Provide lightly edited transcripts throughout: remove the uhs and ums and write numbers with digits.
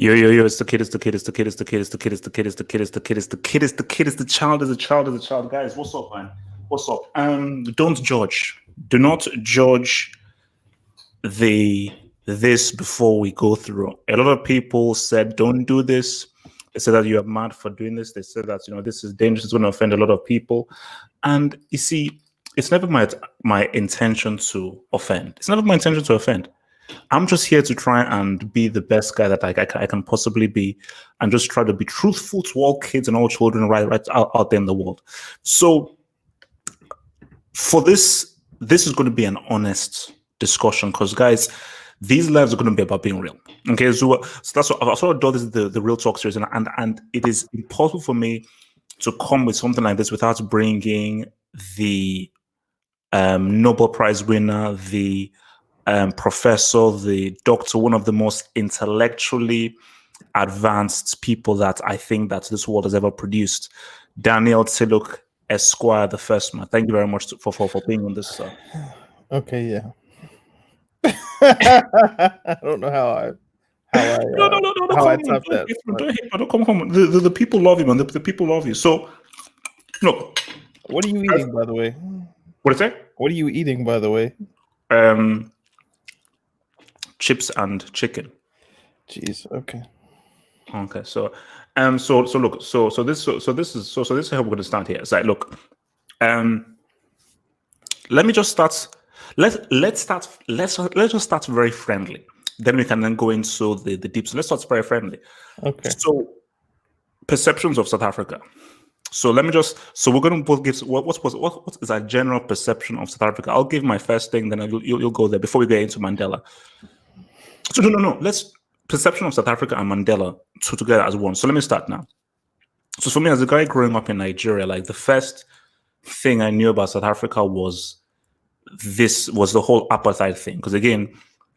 Yo, it's the kid, it's the kid, it's the kid, it's the kid, it's the kid, it's the kid, it's the kid, it's the kid, it's the kid, it's the kid, it's the child, is the child, is the child. Guys, what's up, man? What's up? Don't judge. Do not judge this before we go through. A lot of people said, don't do this. They said that you are mad for doing this. They said that, this is dangerous, it's going to offend a lot of people. And you see, it's never my intention to offend. It's never my intention to offend. I'm just here to try and be the best guy that I can possibly be, and just try to be truthful to all kids and all children right out there in the world. So for this is going to be an honest discussion, because guys, these lives are going to be about being real. Okay, so that's what I sort of do. This is the real talk series, and it is impossible for me to come with something like this without bringing the Nobel Prize winner, the professor, the doctor, one of the most intellectually advanced people that I think that this world has ever produced, Daniel Tiluk Esquire, the first man. Thank you very much for being on this. Okay, yeah. I don't know how I top that. Don't come home. The people love you, man. The people love you. So, look. What are you eating, by the way? What is it? What are you eating, by the way? Chips and chicken. Jeez. Okay. Okay. So look. So this is how we're going to start here. It's like, look. Let me just start. Let's just start very friendly. Then we can then go into the deep. So let's start very friendly. Okay. So perceptions of South Africa. So let me just. So we're going to both give what is our general perception of South Africa. I'll give my first thing, then you'll go there before we get into Mandela. So no. Let's perception of South Africa and Mandela together as one. So let me start now. So for me, as a guy growing up in Nigeria, like the first thing I knew about South Africa was the whole apartheid thing. Because again,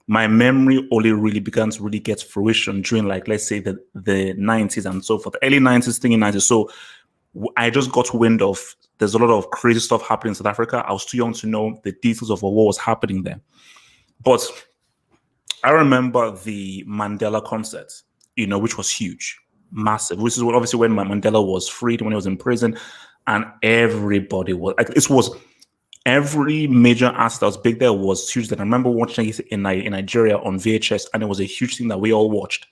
my memory only really began to really get fruition during, like, let's say the 90s and so forth, early 90s, thinking 90s. So I just got wind of there's a lot of crazy stuff happening in South Africa. I was too young to know the details of what was happening there. But I remember the Mandela concert, which was huge, massive. Which is obviously when Mandela was freed, when he was in prison, and everybody was like, it was every major artist that was big there was huge. That I remember watching it in Nigeria on VHS, and it was a huge thing that we all watched.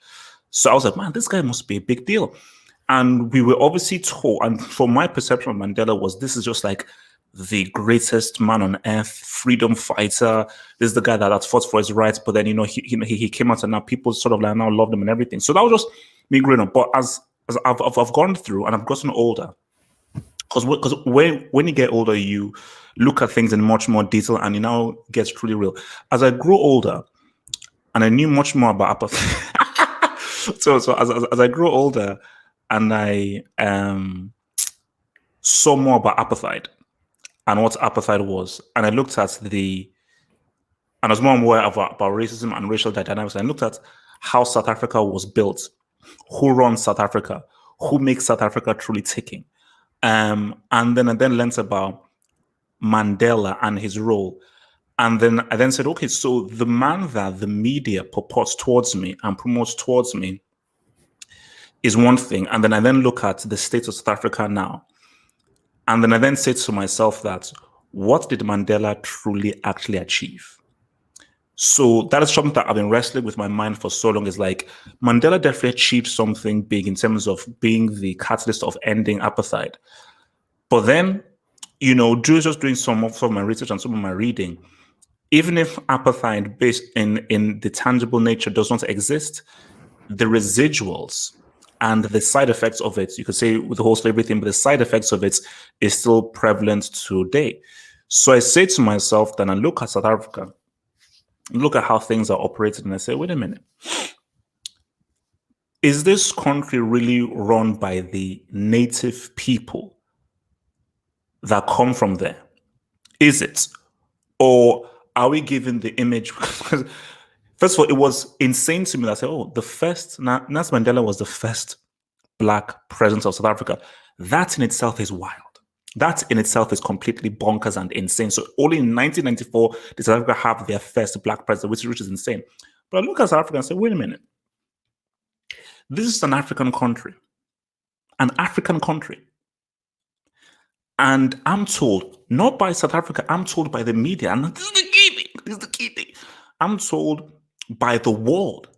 So I was like, man, this guy must be a big deal. And we were obviously told, and from my perception of Mandela was, this is just like the greatest man on earth, freedom fighter. This is the guy that fought for his rights. But then, he came out and now people sort of like now love him and everything. So that was just me growing up. But as I've gone through and I've gotten older, because when you get older, you look at things in much more detail and it now gets truly real. As I grew older and I knew much more about apartheid. so as I grew older and I saw more about apartheid and what apartheid was, and I looked at and I was more aware about racism and racial dynamics. And I looked at how South Africa was built, who runs South Africa, who makes South Africa truly ticking. And then I learned about Mandela and his role. And then I said, okay, so the man that the media purports towards me and promotes towards me is one thing. And then I look at the state of South Africa now. And then I say to myself that, what did Mandela truly actually achieve? So that is something that I've been wrestling with my mind for so long. Is like, Mandela definitely achieved something big in terms of being the catalyst of ending apartheid. But then, just doing some of my research and some of my reading, even if apartheid based in the tangible nature does not exist, the residuals and the side effects of it, you could say with the whole slavery thing, but the side effects of it is still prevalent today. So I say to myself, then I look at South Africa, look at how things are operated, and I say, wait a minute. Is this country really run by the native people that come from there? Is it? Or are we given the image? First of all, it was insane to me that I said, Nelson Mandela was the first Black president of South Africa. That in itself is wild. That in itself is completely bonkers and insane. So only in 1994 did South Africa have their first Black president, which is insane. But I look at South Africa and say, wait a minute. This is an African country. An African country. And I'm told, not by South Africa, I'm told by the media, and this is the key thing, this is the key thing. I'm told by the world,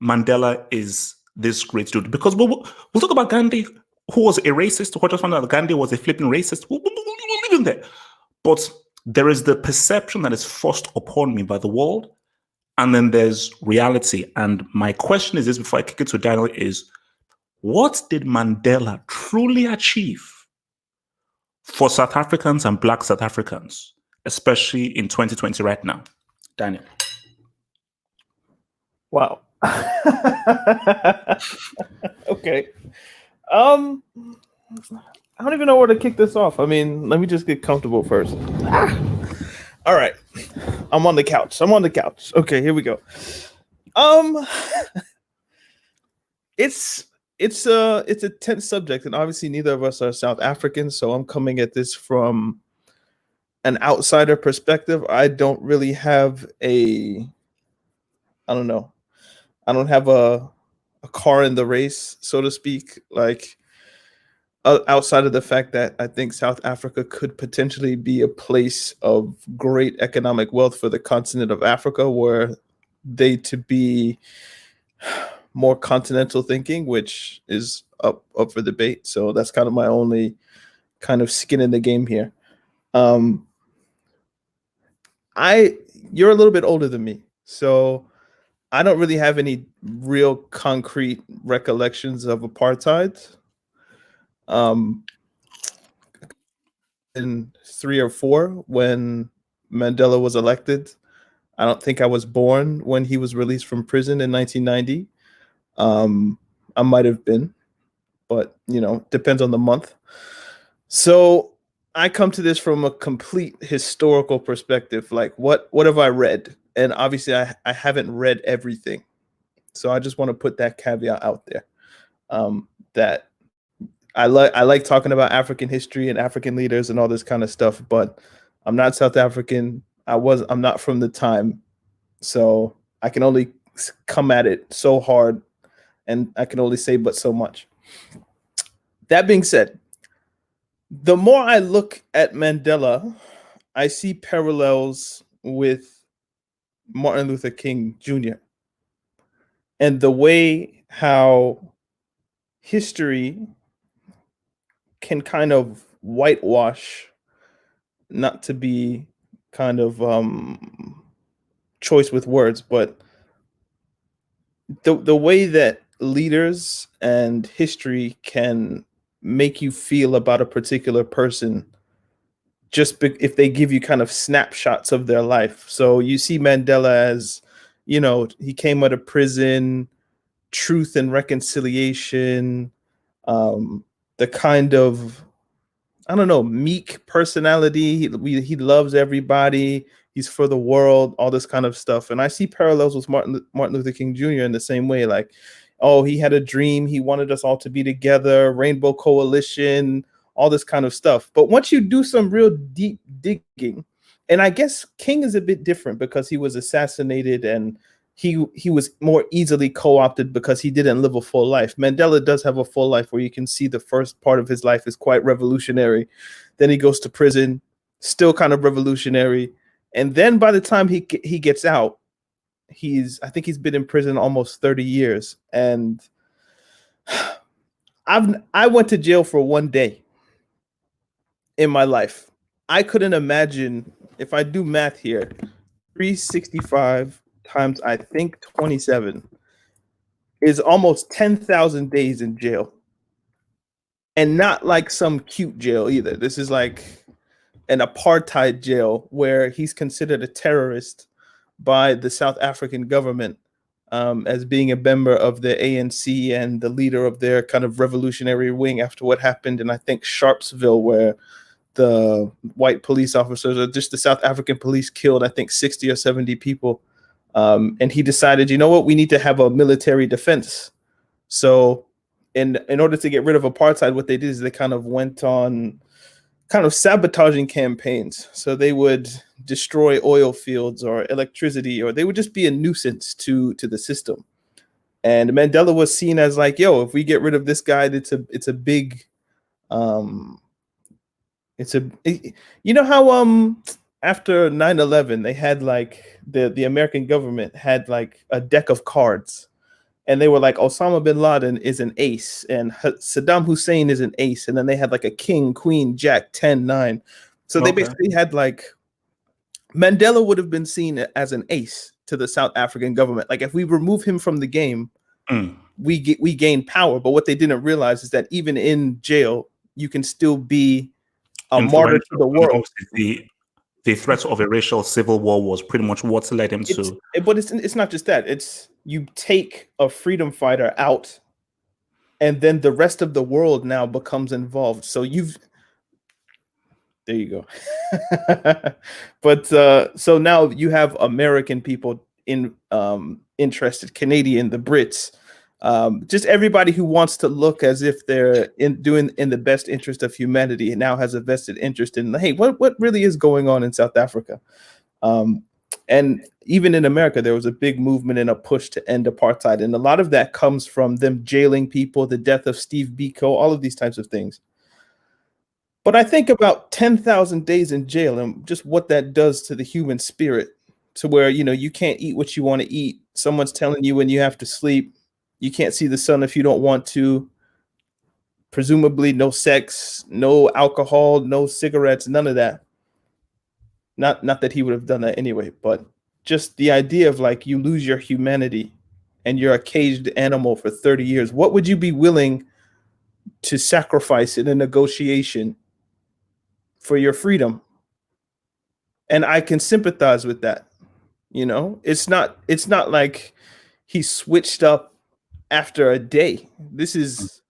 Mandela is this great dude. Because we'll talk about Gandhi, who was a racist, who just found out that Gandhi was a flipping racist. We'll leave him there. But there is the perception that is forced upon me by the world, and then there's reality. And my question is this, before I kick it to Daniel, is what did Mandela truly achieve for South Africans and Black South Africans, especially in 2020 right now? Daniel. Wow. Okay. I don't even know where to kick this off. I mean, let me just get comfortable first. All right. I'm on the couch. Okay, here we go. It's a tense subject, and obviously neither of us are South Africans, so I'm coming at this from an outsider perspective. I don't really have I don't have a car in the race, so to speak, like outside of the fact that I think South Africa could potentially be a place of great economic wealth for the continent of Africa, were they to be more continental thinking, which is up for debate. So that's kind of my only kind of skin in the game here. You're a little bit older than me, so I don't really have any real concrete recollections of apartheid. In 3 or 4, when Mandela was elected, I don't think I was born when he was released from prison in 1990. I might have been, but depends on the month. So I come to this from a complete historical perspective. Like, what have I read? And obviously I haven't read everything. So I just want to put that caveat out there. That I like talking about African history and African leaders and all this kind of stuff, but I'm not South African. I'm not from the time. So I can only come at it so hard, and I can only say but so much. That being said, the more I look at Mandela, I see parallels with Martin Luther King Jr. and the way how history can kind of whitewash, not to be kind of choice with words, but the way that leaders and history can make you feel about a particular person just if they give you kind of snapshots of their life. So you see Mandela as, he came out of prison, truth and reconciliation, the kind of, meek personality. He loves everybody. He's for the world, all this kind of stuff. And I see parallels with Martin Luther King Jr. in the same way. Like, oh, he had a dream. He wanted us all to be together, Rainbow Coalition, all this kind of stuff. But once you do some real deep digging, and I guess King is a bit different because he was assassinated and he was more easily co-opted because he didn't live a full life. Mandela does have a full life where you can see the first part of his life is quite revolutionary. Then he goes to prison, still kind of revolutionary. And then by the time he gets out, I think he's been in prison almost 30 years. And I went to jail for 1 day in my life. I couldn't imagine, if I do math here, 365 times, I think 27 is almost 10,000 days in jail. And not like some cute jail either. This is like an apartheid jail where he's considered a terrorist by the South African government, as being a member of the ANC and the leader of their kind of revolutionary wing after what happened in, I think, Sharpsville, where the white police officers, or just the South African police, killed, I think, 60 or 70 people. And he decided, we need to have a military defense. So in order to get rid of apartheid, what they did is they kind of went on kind of sabotaging campaigns. So they would destroy oil fields or electricity, or they would just be a nuisance to the system. And Mandela was seen as like, yo, if we get rid of this guy, it's a big it's a you know how after 9/11 they had like the American government had like a deck of cards, and they were like, Osama bin Laden is an ace and Saddam Hussein is an ace, and then they had like a king, queen, jack, 10, 9. So they Okay. basically had like, Mandela would have been seen as an ace to the South African government. Like if we remove him from the game, we gain power. But what they didn't realize is that even in jail, you can still be a martyr to the world. The threat of a racial civil war was pretty much what led him to. But it's not just that. It's you take a freedom fighter out, and then the rest of the world now becomes involved. So there you go. But so now you have American people interested, Canadian, the Brits, just everybody who wants to look as if they're doing in the best interest of humanity and now has a vested interest in, hey, what really is going on in South Africa? And even in America, there was a big movement and a push to end apartheid. And a lot of that comes from them jailing people, the death of Steve Biko, all of these types of things. But I think about 10,000 days in jail and just what that does to the human spirit, to where, you can't eat what you want to eat. Someone's telling you when you have to sleep. You can't see the sun if you don't want to. Presumably no sex, no alcohol, no cigarettes, none of that. Not that he would have done that anyway, but just the idea of like you lose your humanity and you're a caged animal for 30 years. What would you be willing to sacrifice in a negotiation for your freedom? And I can sympathize with that. It's not like he switched up after a day. This is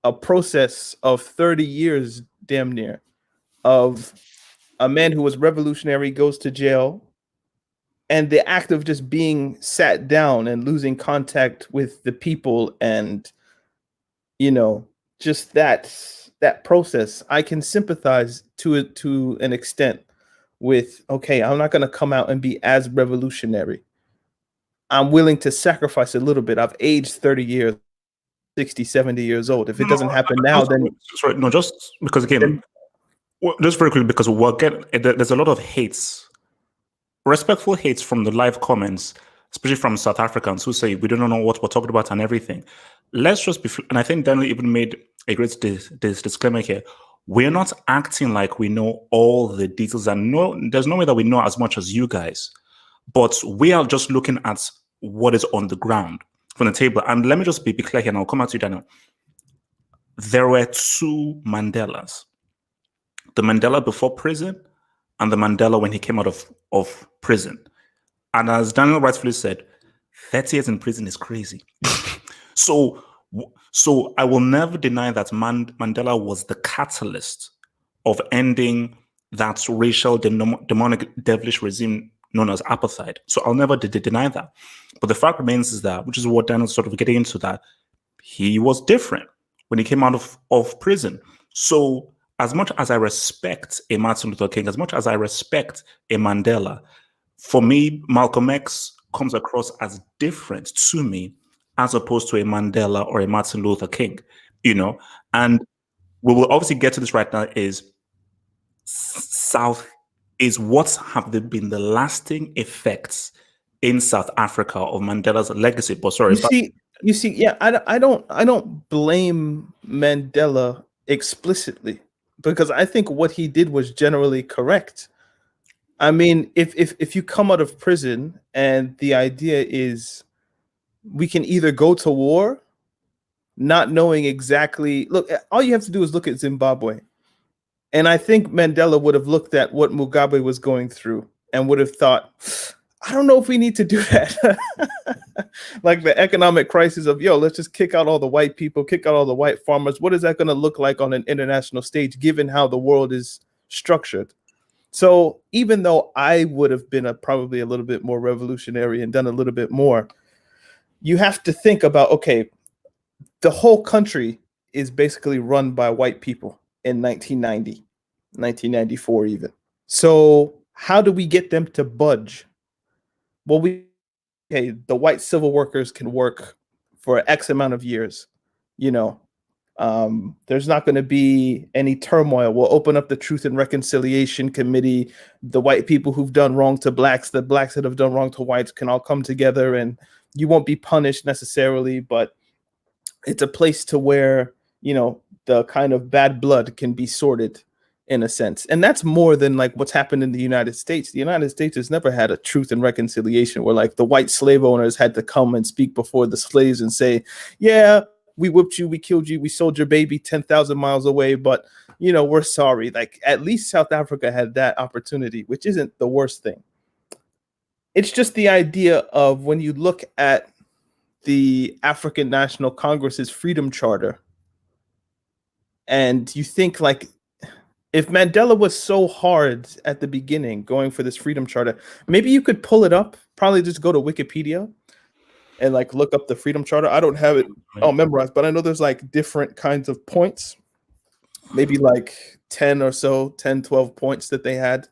a process of 30 years, damn near, of a man who was revolutionary goes to jail, and the act of just being sat down and losing contact with the people, and just that process, I can sympathize to an extent with, okay, I'm not going to come out and be as revolutionary. I'm willing to sacrifice a little bit. I've aged 30 years, 60, 70 years old. If it doesn't happen now, then sorry, no, just because again, just very quickly, because there's a lot of hates, respectful hates from the live comments, especially from South Africans who say we don't know what we're talking about and everything. Let's just be, and I think Daniel even made a great disclaimer here. We're not acting like we know all the details, and there's no way that we know as much as you guys, but we are just looking at what is on the ground from the table. And let me just be clear here, and I'll come out to you, Daniel. There were two Mandelas: the Mandela before prison and the Mandela when he came out of prison. And as Daniel rightfully said, 30 years in prison is crazy. So I will never deny that Mandela was the catalyst of ending that racial, demonic, devilish regime known as apartheid. So I'll never deny that. But the fact remains is that, which is what Daniel's sort of getting into, that he was different when he came out of prison. So as much as I respect a Martin Luther King, as much as I respect a Mandela, for me, Malcolm X comes across as different to me as opposed to a Mandela or a Martin Luther King, And we will obviously get to this right now is what have been the lasting effects in South Africa of Mandela's legacy. But sorry, you see, yeah, I don't blame Mandela explicitly, because I think what he did was generally correct. I mean, if you come out of prison and the idea is we can either go to war, not knowing exactly, look, all you have to do is look at Zimbabwe. And I think Mandela would have looked at what Mugabe was going through and would have thought, I don't know if we need to do that. Like the economic crisis of, let's just kick out all the white people, kick out all the white farmers. What is that going to look like on an international stage, given how the world is structured? So even though I would have been probably a little bit more revolutionary and done a little bit more, you have to think about, okay, the whole country is basically run by white people in 1990, 1994 even. So how do we get them to budge? Well, the white civil workers can work for X amount of years. You know, there's not going to be any turmoil. We'll open up the Truth and Reconciliation Committee. The white people who've done wrong to blacks, the blacks that have done wrong to whites can all come together, and you won't be punished necessarily, but it's a place to where, you know, the kind of bad blood can be sorted in a sense. And that's more than like what's happened in the United States. The United States has never had a Truth and Reconciliation where like the white slave owners had to come and speak before the slaves and say, yeah, we whipped you, we killed you, we sold your baby 10,000 miles away, but, you know, we're sorry. Like, at least South Africa had that opportunity, which isn't the worst thing. It's just the idea of when you look at the African National Congress's Freedom Charter, and you think like, if Mandela was so hard at the beginning going for this Freedom Charter, maybe you could pull it up, probably just go to Wikipedia and like look up the Freedom Charter. I don't have it all memorized, but I know there's like different kinds of points, maybe like 10 or so, 10, 12 points that they had.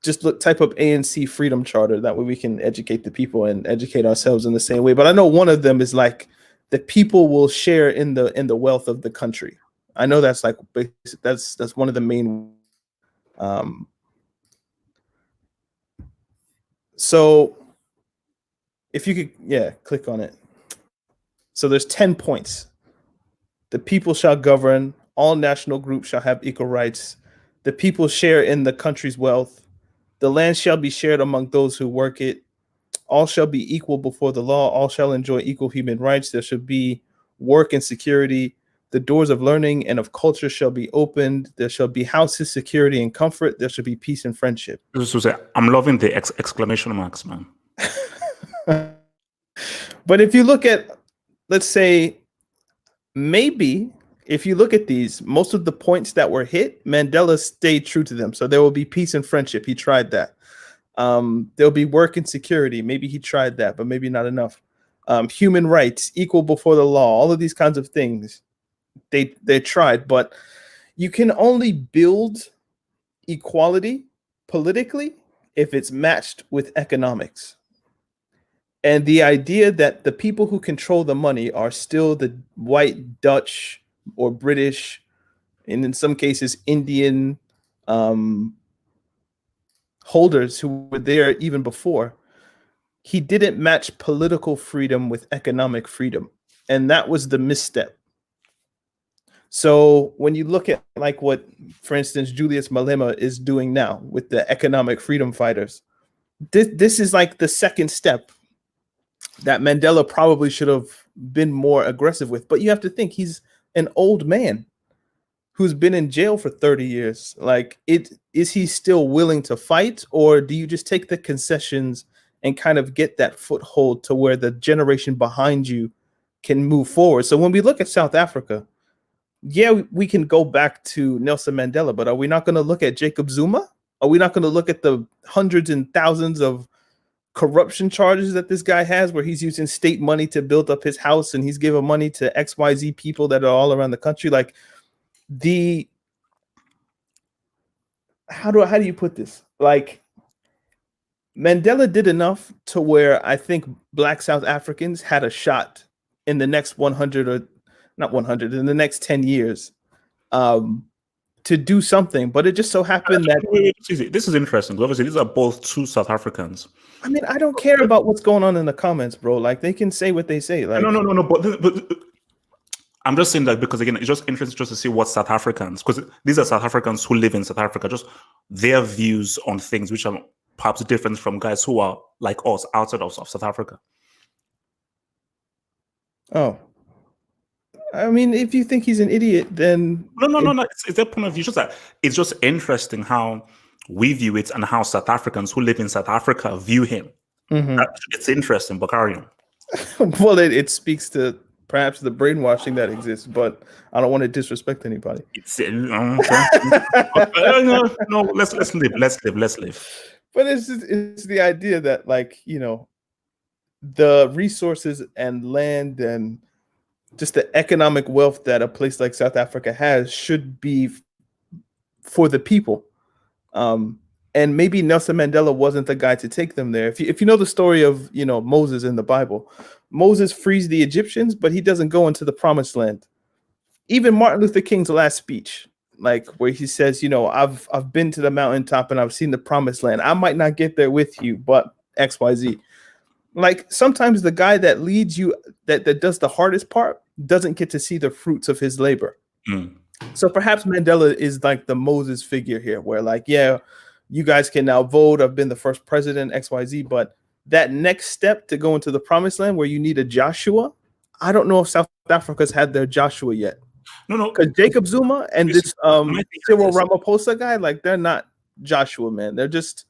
Just type up ANC Freedom Charter. That way we can educate the people and educate ourselves in the same way. But I know one of them is like the people will share in the wealth of the country. I know that's like that's one of the main. So if you could, click on it. So there's 10 points. The people shall govern. All national groups shall have equal rights. The people share in the country's wealth. The land shall be shared among those who work it. All shall be equal before the law. All shall enjoy equal human rights. There should be work and security. The doors of learning and of culture shall be opened. There shall be houses, security, and comfort. There should be peace and friendship. I'm loving the exclamation marks, man. But if you look at, let's say, maybe if you look at these, most of the points that were hit, Mandela stayed true to them. So there will be peace and friendship. He tried that. There'll be work and security. Maybe he tried that, but maybe not enough. Human rights, equal before the law, all of these kinds of things. They tried, but you can only build equality politically if it's matched with economics. And the idea that the people who control the money are still the white, Dutch, or British, and in some cases Indian holders who were there even before, he didn't match political freedom with economic freedom. And that was the misstep. So when you look at like what, for instance, Julius Malema is doing now with the economic freedom fighters, this is like the second step that Mandela probably should have been more aggressive with. But you have to think he's an old man who's been in jail for 30 years. Like, is he still willing to fight, or do you just take the concessions and kind of get that foothold to where the generation behind you can move forward? So when we look at South Africa, yeah, we can go back to Nelson Mandela, but are we not going to look at Jacob Zuma? Are we not going to look at the hundreds and thousands of corruption charges that this guy has, where he's using state money to build up his house and he's giving money to XYZ people that are all around the country? Like, how do you put this? Like, Mandela did enough to where I think Black South Africans had a shot in the next 100 or not 100 in the next 10 years to do something, but it just so happened that this is interesting. Obviously, these are both two South Africans. I mean, I don't care about what's going on in the comments, bro. Like, they can say what they say. Like, No. But I'm just saying that because, again, it's just interesting just to see what South Africans, because these are South Africans who live in South Africa, just their views on things which are perhaps different from guys who are like us outside of South Africa. Oh, I mean, if you think he's an idiot, then no. It's their point of view. It's just interesting how we view it and how South Africans who live in South Africa view him. Mm-hmm. It's interesting, but carry on. Well, it speaks to perhaps the brainwashing that exists, but I don't want to disrespect anybody. No, let's live. But it's the idea that, like, you know, the resources and land and just the economic wealth that a place like South Africa has should be for the people. And maybe Nelson Mandela wasn't the guy to take them there. If you know the story of, you know, Moses in the Bible, Moses frees the Egyptians, but he doesn't go into the promised land. Even Martin Luther King's last speech, like where he says, you know, I've been to the mountaintop and I've seen the promised land. I might not get there with you, but XYZ. Like sometimes the guy that leads you, that does the hardest part, doesn't get to see the fruits of his labor. So perhaps Mandela is like the Moses figure here, where like, yeah, you guys can now vote. I've been the first president, XYZ, but that next step to go into the promised land where you need a Joshua, I don't know if South Africa's had their Joshua yet. No. Because Jacob Zuma and this Cyril Ramaphosa guy, like they're not Joshua, man. They're just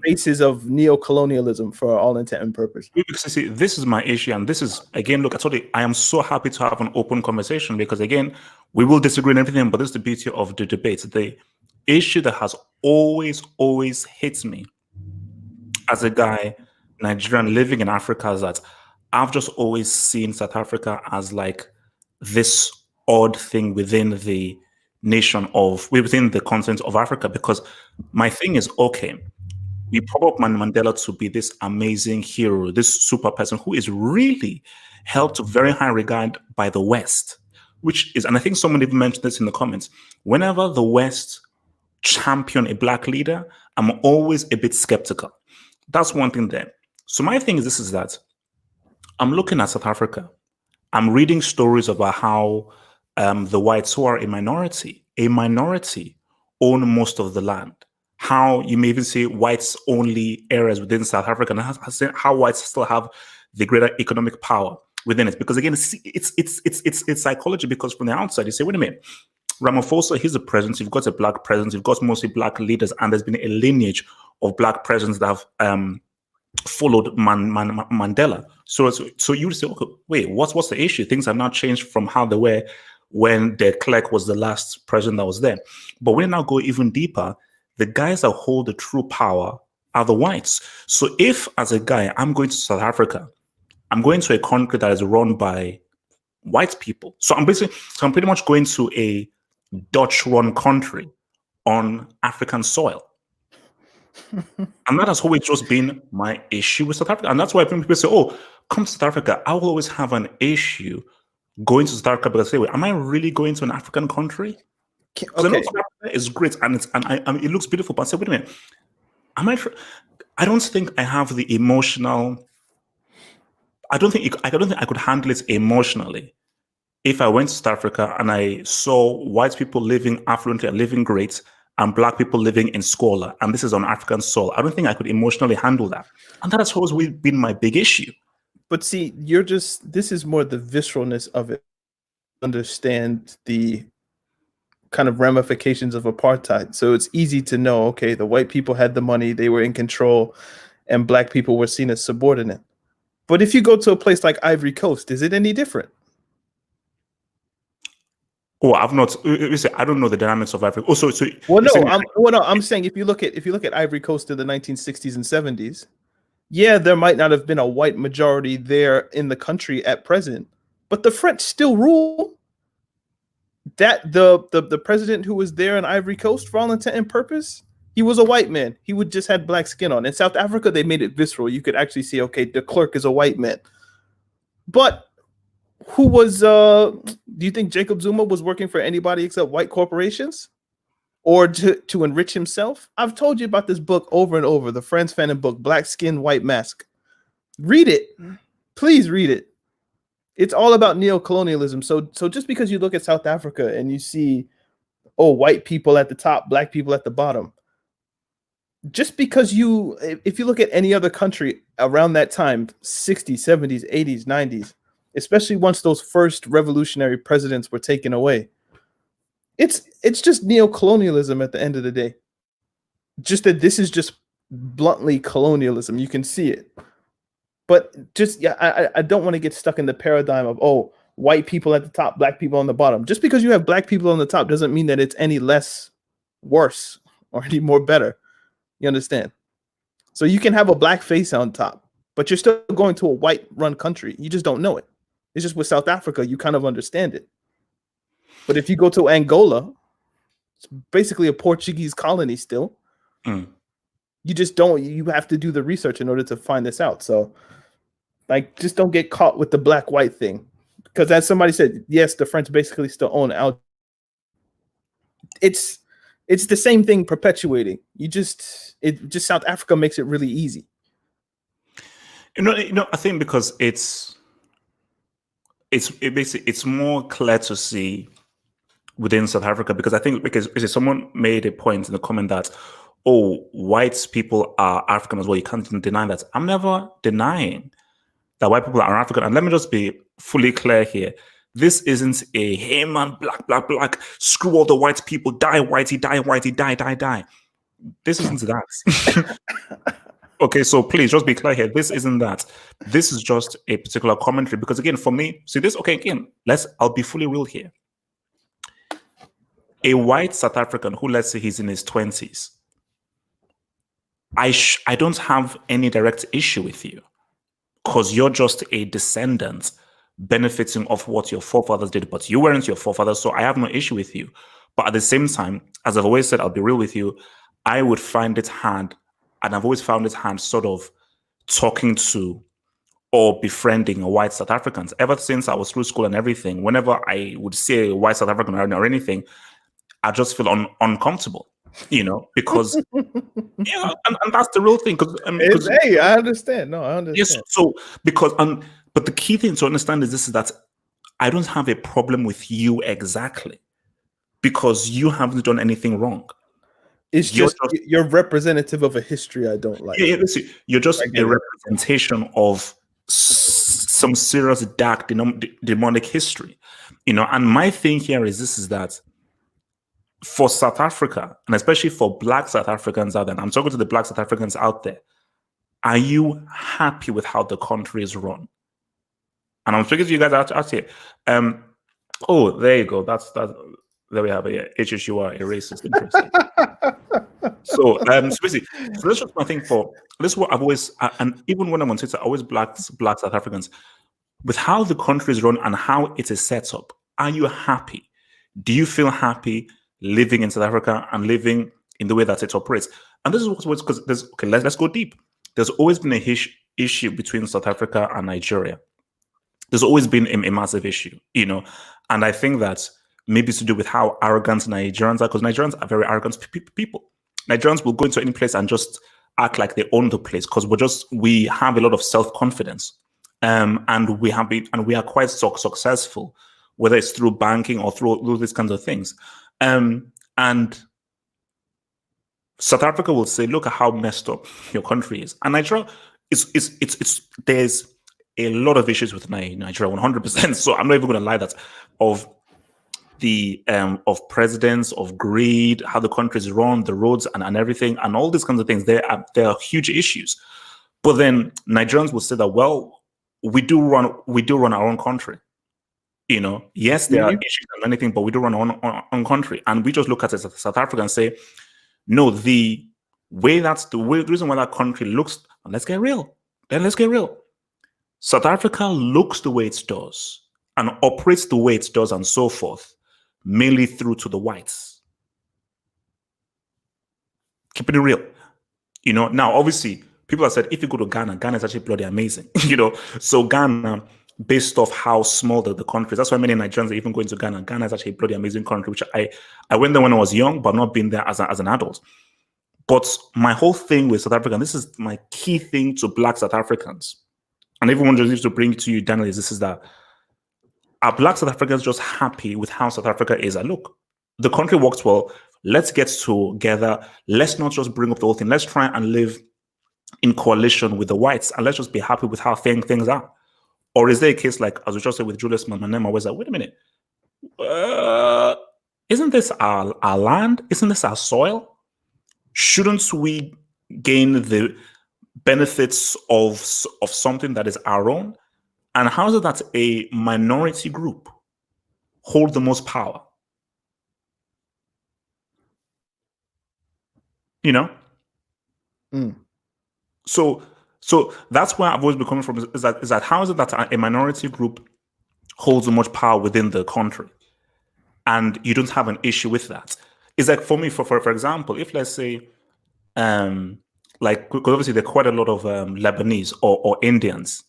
faces of neo-colonialism for all intent and purpose. Because you see, this is my issue, and this is again, look, I told you, I am so happy to have an open conversation because again, we will disagree on everything, but this is the beauty of the debate. The issue that has always hit me as a guy, Nigerian living in Africa, is that I've just always seen South Africa as like this odd thing within the nation of, within the continent of Africa, because my thing is, okay, we prop up Mandela to be this amazing hero, this super person who is really held to very high regard by the West, which is, and I think someone even mentioned this in the comments, whenever the West champion a black leader, I'm always a bit skeptical. That's one thing there. So my thing is this, is that I'm looking at South Africa. I'm reading stories about how the whites, who are a minority, own most of the land. How you may even see whites only areas within South Africa, and how whites still have the greater economic power within it. Because again, it's psychology. Because from the outside, you say, wait a minute, Ramaphosa, he's a president. You've got a black president. You've got mostly black leaders, and there's been a lineage of black presidents that have followed Mandela. So you would say, okay, wait, what's the issue? Things have not changed from how they were when de Klerk was the last president that was there. But when you now go even deeper, the guys that hold the true power are the whites. So if, as a guy, I'm going to South Africa, I'm going to a country that is run by white people. So I'm pretty much going to a Dutch-run country on African soil. And that has always just been my issue with South Africa. And that's why people say, oh, come to South Africa. I will always have an issue going to South Africa because I say, wait, am I really going to an African country? Okay. It's great and it looks beautiful, but I say, wait a minute, I don't think I have the emotional. I don't think I could handle it emotionally if I went to South Africa and I saw white people living affluently and living great, and black people living in squalor, and this is on African soil. I don't think I could emotionally handle that, and that has always been my big issue. But see, this is more the visceralness of it. Understand the kind of ramifications of apartheid. So it's easy to know, okay, the white people had the money, they were in control, and black people were seen as subordinate. But if you go to a place like Ivory Coast, is it any different? Oh, I don't know the dynamics of Ivory. Also, I'm saying if you look at Ivory Coast in the 1960s and 70s, yeah, there might not have been a white majority there in the country at present, but the French still rule. That the president who was there in Ivory Coast, for all intent and purpose, he was a white man. He would just had black skin on. In South Africa, they made it visceral. You could actually see, okay, de Klerk is a white man. But who was? Do you think Jacob Zuma was working for anybody except white corporations, or to enrich himself? I've told you about this book over and over, the Frantz Fanon book, Black Skin, White Mask. Read it, please read it. It's all about neo-colonialism. So just because you look at South Africa and you see, oh, white people at the top, black people at the bottom, just because if you look at any other country around that time, 60s, 70s, 80s, 90s, especially once those first revolutionary presidents were taken away, it's just neo-colonialism at the end of the day. Just that this is just bluntly colonialism. You can see it. But just, yeah, I don't want to get stuck in the paradigm of, oh, white people at the top, black people on the bottom. Just because you have black people on the top doesn't mean that it's any less worse or any more better. You understand? So you can have a black face on top, but you're still going to a white-run country. You just don't know it. It's just with South Africa, you kind of understand it. But if you go to Angola, it's basically a Portuguese colony still. You just don't. You have to do the research in order to find this out. So Like, just don't get caught with the black-white thing. Because as somebody said, yes, the French basically still own Algeria. It's the same thing perpetuating. South Africa makes it really easy. I think because it's more clear to see within South Africa, because I think because someone made a point in the comment that, oh, white people are African as well. You can't deny that. I'm never denying that white people are African. And let me just be fully clear here. This isn't a, hey man, black, screw all the white people, die whitey, die. This isn't that. Okay, so please just be clear here. This isn't that. This is just a particular commentary. Because again, for me, see this, okay, again, I'll be fully real here. A white South African who, let's say he's in his 20s, I don't have any direct issue with you because you're just a descendant benefiting off what your forefathers did, but you weren't your forefathers, so I have no issue with you. But at the same time, as I've always said, I'll be real with you, I would find it hard, and I've always found it hard sort of talking to or befriending white South Africans. Ever since I was through school and everything, whenever I would see a white South African or anything, I just feel uncomfortable, because, and that's the real thing. Because hey, I understand. No, I understand. Yes, so because, but the key thing to understand is this: is that I don't have a problem with you exactly, because you haven't done anything wrong. It's you're representative of a history I don't like. Yeah, listen, you're just a representation of some serious dark demonic history, And my thing here is this: is that for South Africa, and especially for Black South Africans out there, and I'm talking to the Black South Africans out there, are you happy with how the country is run? And I'm speaking to you guys out here. Oh, there you go. That's that. There we have it. Yeah. HSU are a racist. Interesting. So basically, so that's just my thing for this. Is what I've always, and even when I'm on Twitter, I always Black South Africans with how the country is run and how it is set up. Are you happy? Do you feel happy living in South Africa and living in the way that it operates? And this is what's because there's okay. Let's go deep. There's always been a issue between South Africa and Nigeria. There's always been a massive issue, and I think that maybe it's to do with how arrogant Nigerians are, because Nigerians are very arrogant people. Nigerians will go into any place and just act like they own the place because we have a lot of self-confidence, and we are quite successful, whether it's through banking or through these kinds of things, and South Africa will say, look at how messed up your country is. And Nigeria, there's a lot of issues with Nigeria, 100%. So I'm not even going to lie that of presidents, of greed, how the country is run, the roads and everything, and all these kinds of things. There are huge issues. But then Nigerians will say that, well, we do run our own country. Yes, there are issues and anything, but we do run our own country. And we just look at it as South Africa and say, no, the reason why that country looks, and let's get real. South Africa looks the way it does and operates the way it does and so forth, mainly through to the whites. Keeping it real. Now, obviously, people have said, if you go to Ghana is actually bloody amazing. So Ghana, based off how small the country is, that's why many Nigerians are even going to Ghana. Ghana is actually a bloody amazing country, which I went there when I was young, but not been there as an adult. But my whole thing with South Africa, and this is my key thing to Black South Africans, and everyone just needs to bring to you, Daniel, is that are Black South Africans just happy with how South Africa is? And look, the country works well. Let's get together. Let's not just bring up the whole thing. Let's try and live in coalition with the whites, and let's just be happy with how things are. Or is there a case like, as we just said with Julius Malema, where it's like, wait a minute, isn't this our land? Isn't this our soil? Shouldn't we gain the benefits of something that is our own? And how is it that a minority group hold the most power? So that's where I've always been coming from. Is that how is it that a minority group holds so much power within the country, and you don't have an issue with that? It's like for me, for example, if let's say, because obviously there are quite a lot of Lebanese or Indians.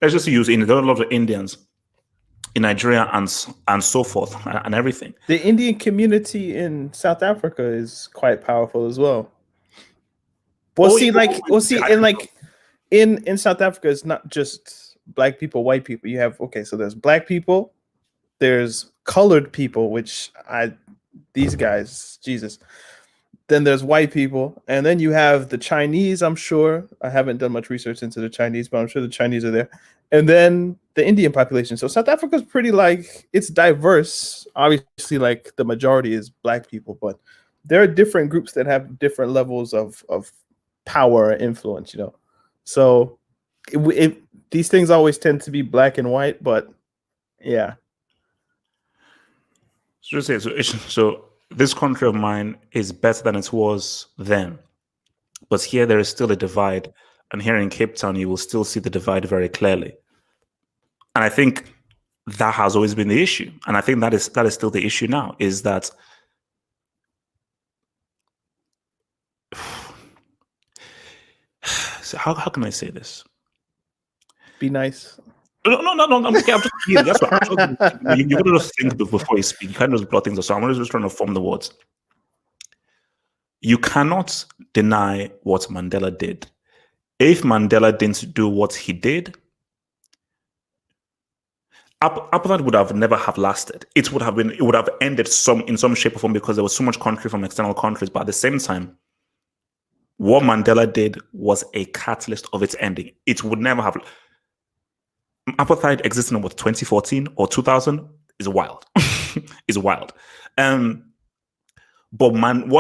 let's just use India. There are a lot of Indians in Nigeria and so forth and everything. The Indian community in South Africa is quite powerful as well. Well, Oh, see, yeah. like, well, see, and like in South Africa, it's not just black people, white people. You have so there's black people, there's colored people, which these guys, Jesus. Then there's white people, and then you have the Chinese. I'm sure I haven't done much research into the Chinese, but I'm sure the Chinese are there. And then the Indian population. So South Africa's pretty it's diverse. Obviously, like the majority is black people, but there are different groups that have different levels of power or influence. So these things always tend to be black and white, but yeah. So this country of mine is better than it was then. But here there is still a divide. And here in Cape Town, you will still see the divide very clearly. And I think that has always been the issue. And I think that is still the issue now, is that so how can I say this? Be nice. No. I'm just kidding. That's what you got to think before you speak. You can't just blot things. So I'm just trying to form the words. You cannot deny what Mandela did. If Mandela didn't do what he did, Apartheid would have never have lasted. It would have ended in some shape or form because there was so much country from external countries. But at the same time, what Mandela did was a catalyst of its ending. It would never have. Apartheid existing in 2014 or 2000 is wild. Is wild. But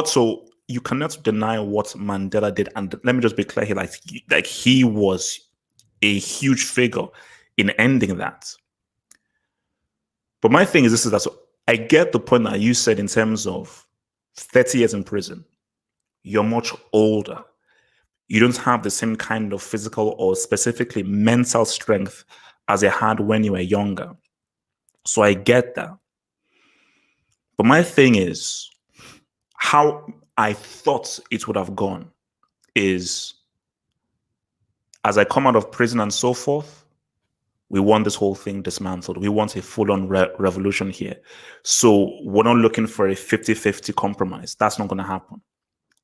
so you cannot deny what Mandela did. And let me just be clear here, like he was a huge figure in ending that. But my thing is that so I get the point that you said in terms of 30 years in prison. You're much older. You don't have the same kind of physical or specifically mental strength as you had when you were younger. So I get that. But my thing is, how I thought it would have gone is, as I come out of prison and so forth, we want this whole thing dismantled. We want a full-on revolution here. So we're not looking for a 50-50 compromise. That's not going to happen.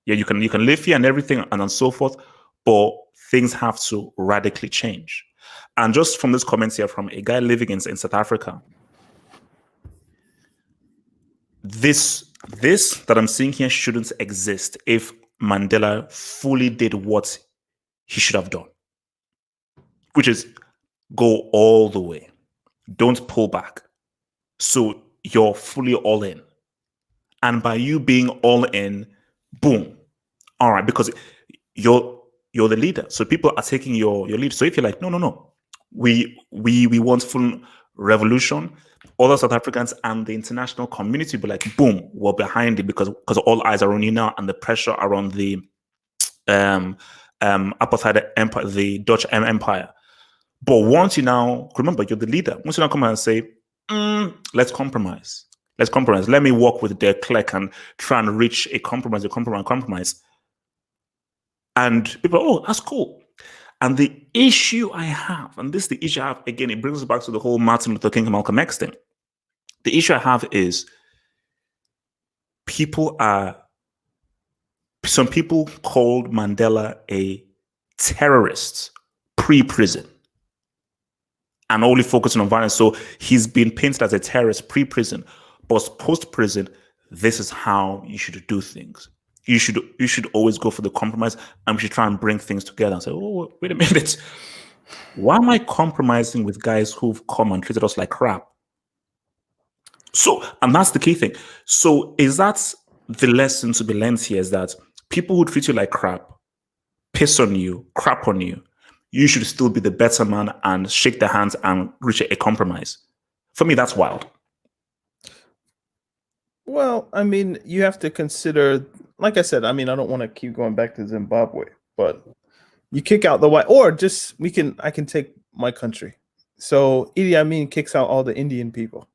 Yeah, you can live here and everything and so forth, but things have to radically change. And just from this comment here from a guy living in South Africa, this that I'm seeing here shouldn't exist if Mandela fully did what he should have done, which is go all the way. Don't pull back. So you're fully all in. And by you being all in, boom. All right, because you're the leader. So people are taking your lead. So if you're like, no, we want full revolution, other South Africans and the international community be like, boom, we're behind it because all eyes are on you now, and the pressure around the apartheid empire, the Dutch Empire. But once you now remember, you're the leader. Once you now come out and say, let's compromise. Let me work with De Klerk and try and reach a compromise. And people are, oh, that's cool. And the issue I have, and this is the issue I have, again, it brings us back to the whole Martin Luther King and Malcolm X thing. The issue I have is some people called Mandela a terrorist pre-prison and only focusing on violence. So he's been painted as a terrorist pre-prison, but post-prison, this is how you should do things. You should always go for the compromise, and we should try and bring things together and say, oh, wait a minute. Why am I compromising with guys who've come and treated us like crap? So, and that's the key thing. So is that the lesson to be learned here, is that people who treat you like crap, piss on you, crap on you, you should still be the better man and shake their hands and reach a compromise. For me, that's wild. Well, I mean, you have to consider, like I said, I mean, I don't want to keep going back to Zimbabwe, but you kick out the white, or just I can take my country. So Idi Amin kicks out all the Indian people,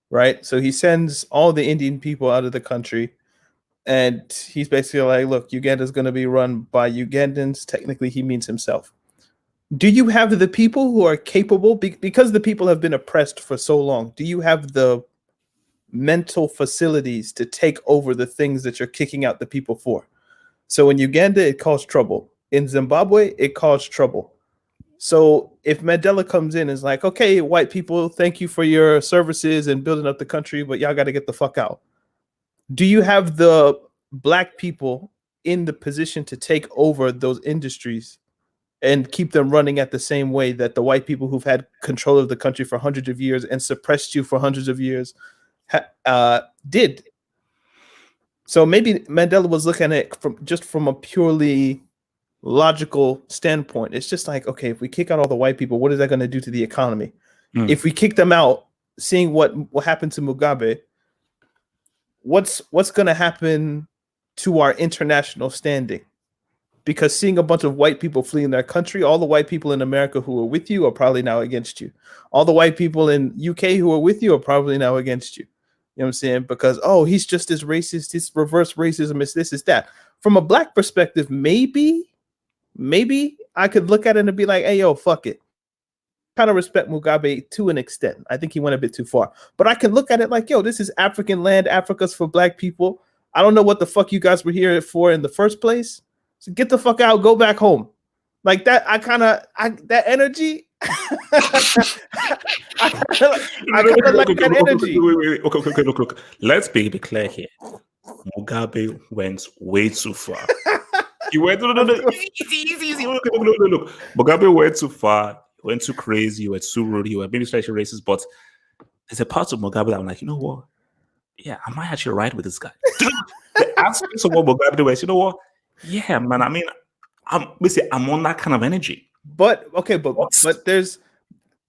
right? So he sends all the Indian people out of the country, and he's basically like, look, Uganda's going to be run by Ugandans. Technically, he means himself. Do you have the people who are capable, because the people have been oppressed for so long? Do you have the mental facilities to take over the things that you're kicking out the people for? So in Uganda, it caused trouble. In Zimbabwe, it caused trouble. So if Mandela comes in and is like, okay, white people, thank you for your services and building up the country, but y'all got to get the fuck out. Do you have the black people in the position to take over those industries and keep them running at the same way that the white people who've had control of the country for hundreds of years and suppressed you for hundreds of years did? So maybe Mandela was looking at it from a purely logical standpoint. It's just like, okay, if we kick out all the white people, what is that going to do to the economy? If we kick them out, seeing what happened to Mugabe, what's going to happen to our international standing? Because seeing a bunch of white people fleeing their country, all the white people in America who are with you are probably now against you. All the white people in UK who are with you are probably now against you. You know what I'm saying? Because, oh, he's just as racist. It's reverse racism. It's this, it's that. From a black perspective, maybe I could look at it and be like, hey, yo, fuck it. Kind of respect Mugabe to an extent. I think he went a bit too far. But I can look at it like, yo, this is African land. Africa's for black people. I don't know what the fuck you guys were here for in the first place. So get the fuck out, go back home. Like that, that energy. I kind of like that energy. Wait. Okay, look. Let's be clear here. Mugabe went way too far. He went, no. Easy. Look. Mugabe went too far. He went too crazy. He went too rude. He went maybe slightly racist. But there's a part of Mugabe that I'm like, you know what? Yeah, I might actually ride with this guy. The aspects of what Mugabe was, you know what? Yeah, man. I mean, I'm on that kind of energy. But there's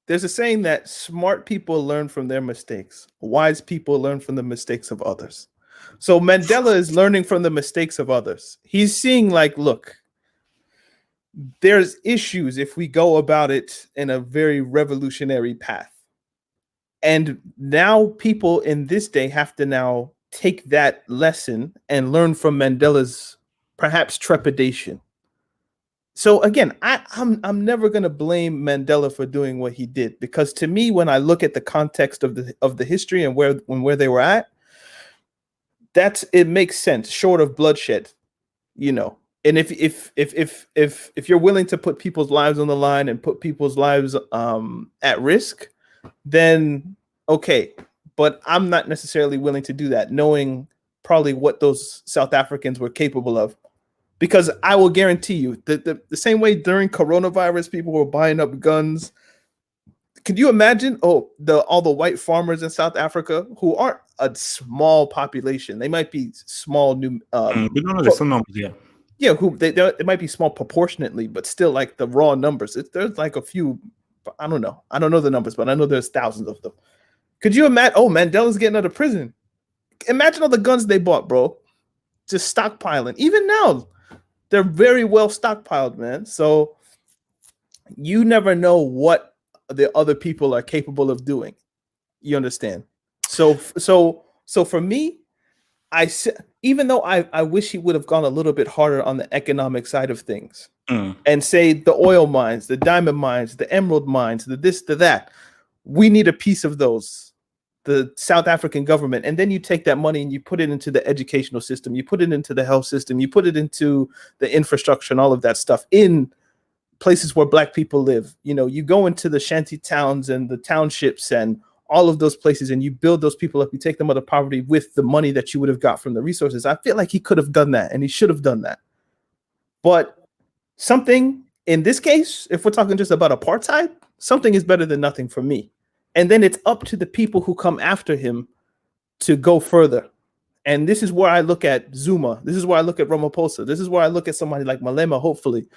a saying that smart people learn from their mistakes. Wise people learn from the mistakes of others. So Mandela is learning from the mistakes of others. He's seeing like, look, there's issues if we go about it in a very revolutionary path. And now people in this day have to now take that lesson and learn from Mandela's perhaps trepidation. So again, I'm never going to blame Mandela for doing what he did, because to me, when I look at the context of the history and where they were at, it makes sense, short of bloodshed, you know. And if you're willing to put people's lives on the line and put people's lives at risk, then okay. But I'm not necessarily willing to do that, knowing probably what those South Africans were capable of. Because I will guarantee you that the same way during coronavirus, people were buying up guns. Could you imagine? All the white farmers in South Africa who aren't a small population. They might be small new. We don't know the numbers, yeah. Yeah, it might be small proportionately, but still, like the raw numbers, there's like a few. I don't know the numbers, but I know there's thousands of them. Could you imagine? Oh, Mandela's getting out of prison. Imagine all the guns they bought, bro. Just stockpiling. Even now, they're very well stockpiled, man. So you never know what the other people are capable of doing. You understand? So for me, even though I wish he would have gone a little bit harder on the economic side of things and say the oil mines, the diamond mines, the emerald mines, the this, the that, we need a piece of those. The South African government, and then you take that money and you put it into the educational system, you put it into the health system, you put it into the infrastructure and all of that stuff in places where black people live. You know, you go into the shanty towns and the townships and all of those places and you build those people up, you take them out of poverty with the money that you would have got from the resources. I feel like he could have done that and he should have done that. But something in this case, if we're talking just about apartheid, something is better than nothing for me. And then it's up to the people who come after him to go further. And this is where I look at Zuma. This is where I look at Ramaphosa. This is where I look at somebody like Malema, hopefully.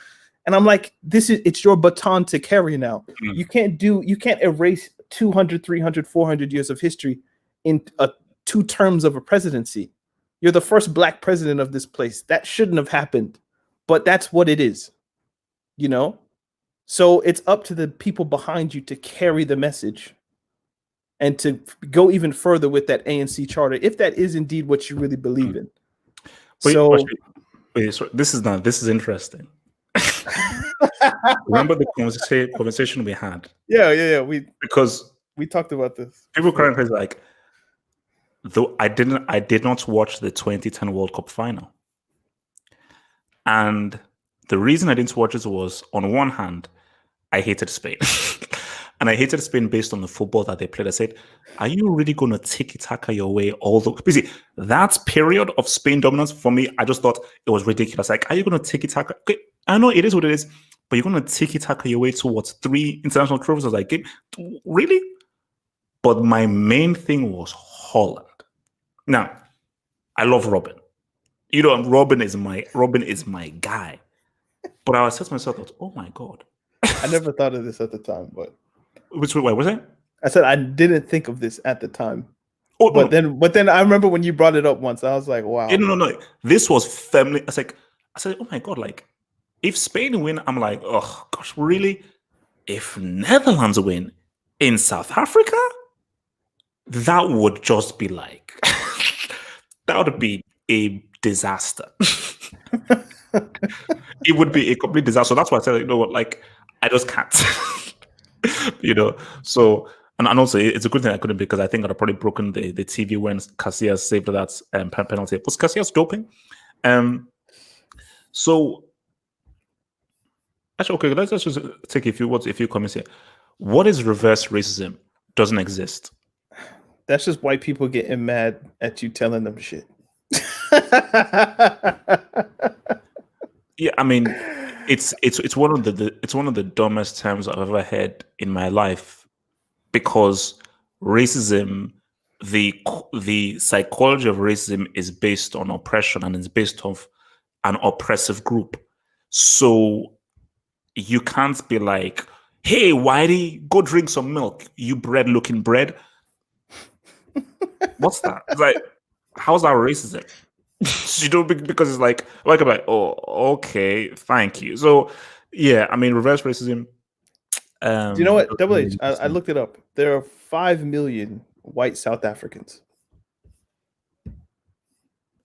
And I'm like, it's your baton to carry now. You can't erase 200, 300, 400 years of history in 2 terms of a presidency. You're the first black president of this place. That shouldn't have happened, but that's what it is, you know? So it's up to the people behind you to carry the message and to go even further with that ANC charter, if that is indeed what you really believe in. Wait, so this is interesting. remember the conversation we had? Yeah. Because We talked about this. people currently like, though I did not watch the 2010 World Cup final. And the reason I didn't watch it was, on one hand, I hated Spain. And I hated Spain based on the football that they played. I said, are you really going to tiki-taka your way all the... Basically, that period of Spain dominance, for me, I just thought it was ridiculous. Like, are you going to tiki-taka? Okay, I know it is what it is, but you're going to tiki-taka your way towards 3 international trophies. I was like, really? But my main thing was Holland. Now, I love Robin. You know, Robin is my guy. But I was saying to myself, oh my God. I never thought of this at the time, but Which way was it? I said I didn't think of this at the time. Oh, but then I remember when you brought it up once, I was like, wow. No. This was family. I said, oh my God, like, if Spain win, I'm like, oh gosh, really? If Netherlands win in South Africa, that would just be like, that would be a disaster. It would be a complete disaster. That's why I said, you know what, like, I just can't. You know, so and also it's a good thing I couldn't, because I think I'd have probably broken the TV when Casillas saved that penalty. Was Casillas doping? So actually, okay, let's just take a few comments here. What is reverse racism? Doesn't exist. That's just white people getting mad at you telling them shit. Yeah, I mean, it's one of the dumbest terms I've ever heard in my life, because racism, the psychology of racism is based on oppression, and it's based off an oppressive group. So you can't be like, hey, Whitey, go drink some milk, you bread looking bread. What's that? It's like, how's that racism? You know, because it's like I'm like, oh, okay, thank you. So yeah, I mean, reverse racism. Do you know what? Double H, I looked it up. There are 5 million white South Africans.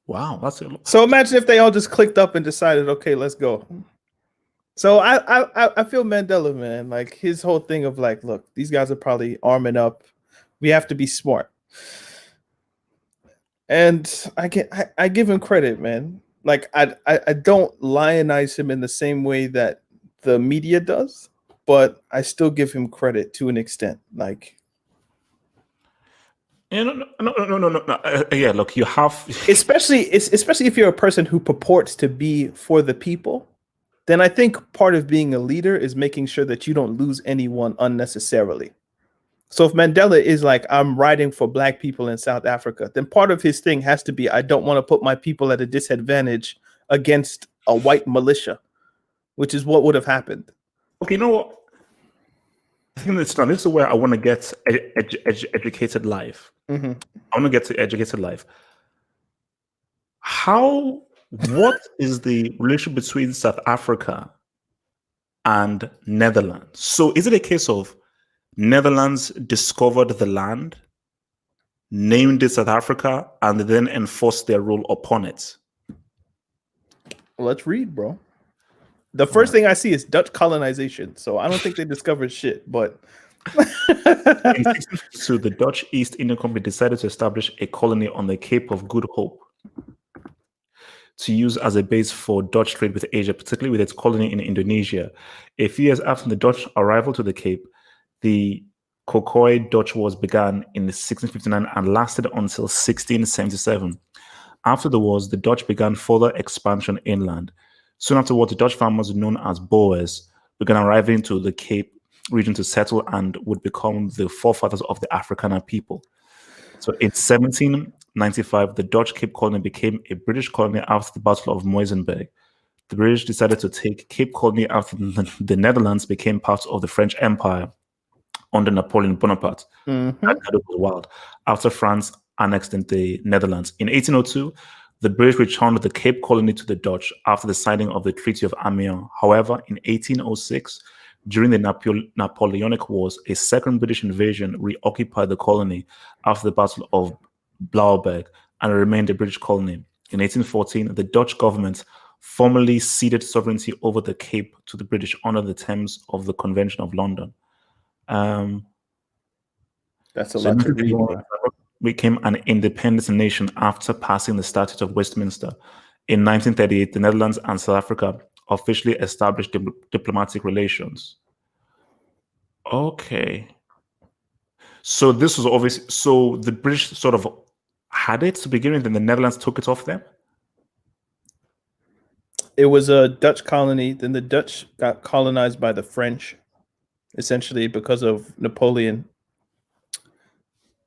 Wow, that's a lot. So imagine if they all just clicked up and decided, okay, let's go. So I feel Mandela, man. Like, his whole thing of like, look, these guys are probably arming up. We have to be smart. And I give him credit, man. Like, I don't lionize him in the same way that the media does, but I still give him credit to an extent. Like, yeah, no. Yeah, look, you have especially if you're a person who purports to be for the people, then I think part of being a leader is making sure that you don't lose anyone unnecessarily. So if Mandela is like, I'm writing for Black people in South Africa, then part of his thing has to be, I don't want to put my people at a disadvantage against a white militia, which is what would have happened. Okay, you know what? I think this is where I want to get educated life. Mm-hmm. I want to get to educated life. What is the relationship between South Africa and Netherlands? So is it a case of Netherlands discovered the land, named it South Africa, and then enforced their rule upon it? Let's read, bro. The first thing I see is Dutch colonization. So I don't think they discovered shit, but in 1652, the Dutch East India Company decided to establish a colony on the Cape of Good Hope to use as a base for Dutch trade with Asia, particularly with its colony in Indonesia. A few years after the Dutch arrival to the Cape, the Khoikhoi-Dutch Wars began in 1659 and lasted until 1677. After the wars, the Dutch began further expansion inland. Soon afterwards, the Dutch farmers known as Boers began arriving to the Cape region to settle and would become the forefathers of the Afrikaner people. So in 1795, the Dutch Cape Colony became a British colony after the Battle of Muizenberg. The British decided to take Cape Colony after the Netherlands became part of the French Empire under Napoleon Bonaparte. Mm-hmm. That was wild. After France annexed the Netherlands. In 1802, the British returned the Cape Colony to the Dutch after the signing of the Treaty of Amiens. However, in 1806, during the Napoleonic Wars, a second British invasion reoccupied the colony after the Battle of Blauberg and remained a British colony. In 1814, the Dutch government formally ceded sovereignty over the Cape to the British under the terms of the Convention of London. That's a So lot to read, bro. became an independent nation after passing the Statute of Westminster. In 1938, the Netherlands and South Africa officially established diplomatic relations. Okay. So this was obviously, so the British sort of had it to begin with, and the Netherlands took it off them? It was a Dutch colony. Then the Dutch got colonized by the French, essentially because of Napoleon.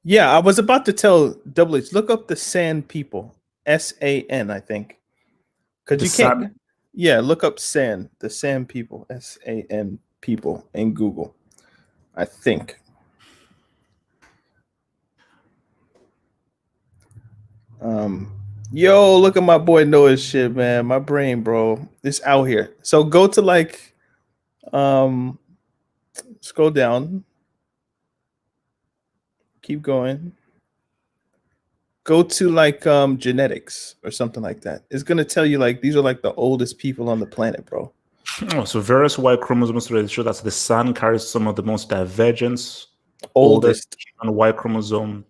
Yeah, I was about to tell Double H, look up the San people, SAN, I think, because you can't. San? Yeah, look up San, the San people, SAN people in Google, I think. Yo, look at my boy Noah's shit, man. My brain, bro. It's out here. So go to like scroll down. Keep going. Go to like genetics or something like that. It's gonna tell you like these are like the oldest people on the planet, bro. Oh, so various Y chromosomes show that the San carries some of the most divergent, Oldest. human Y chromosome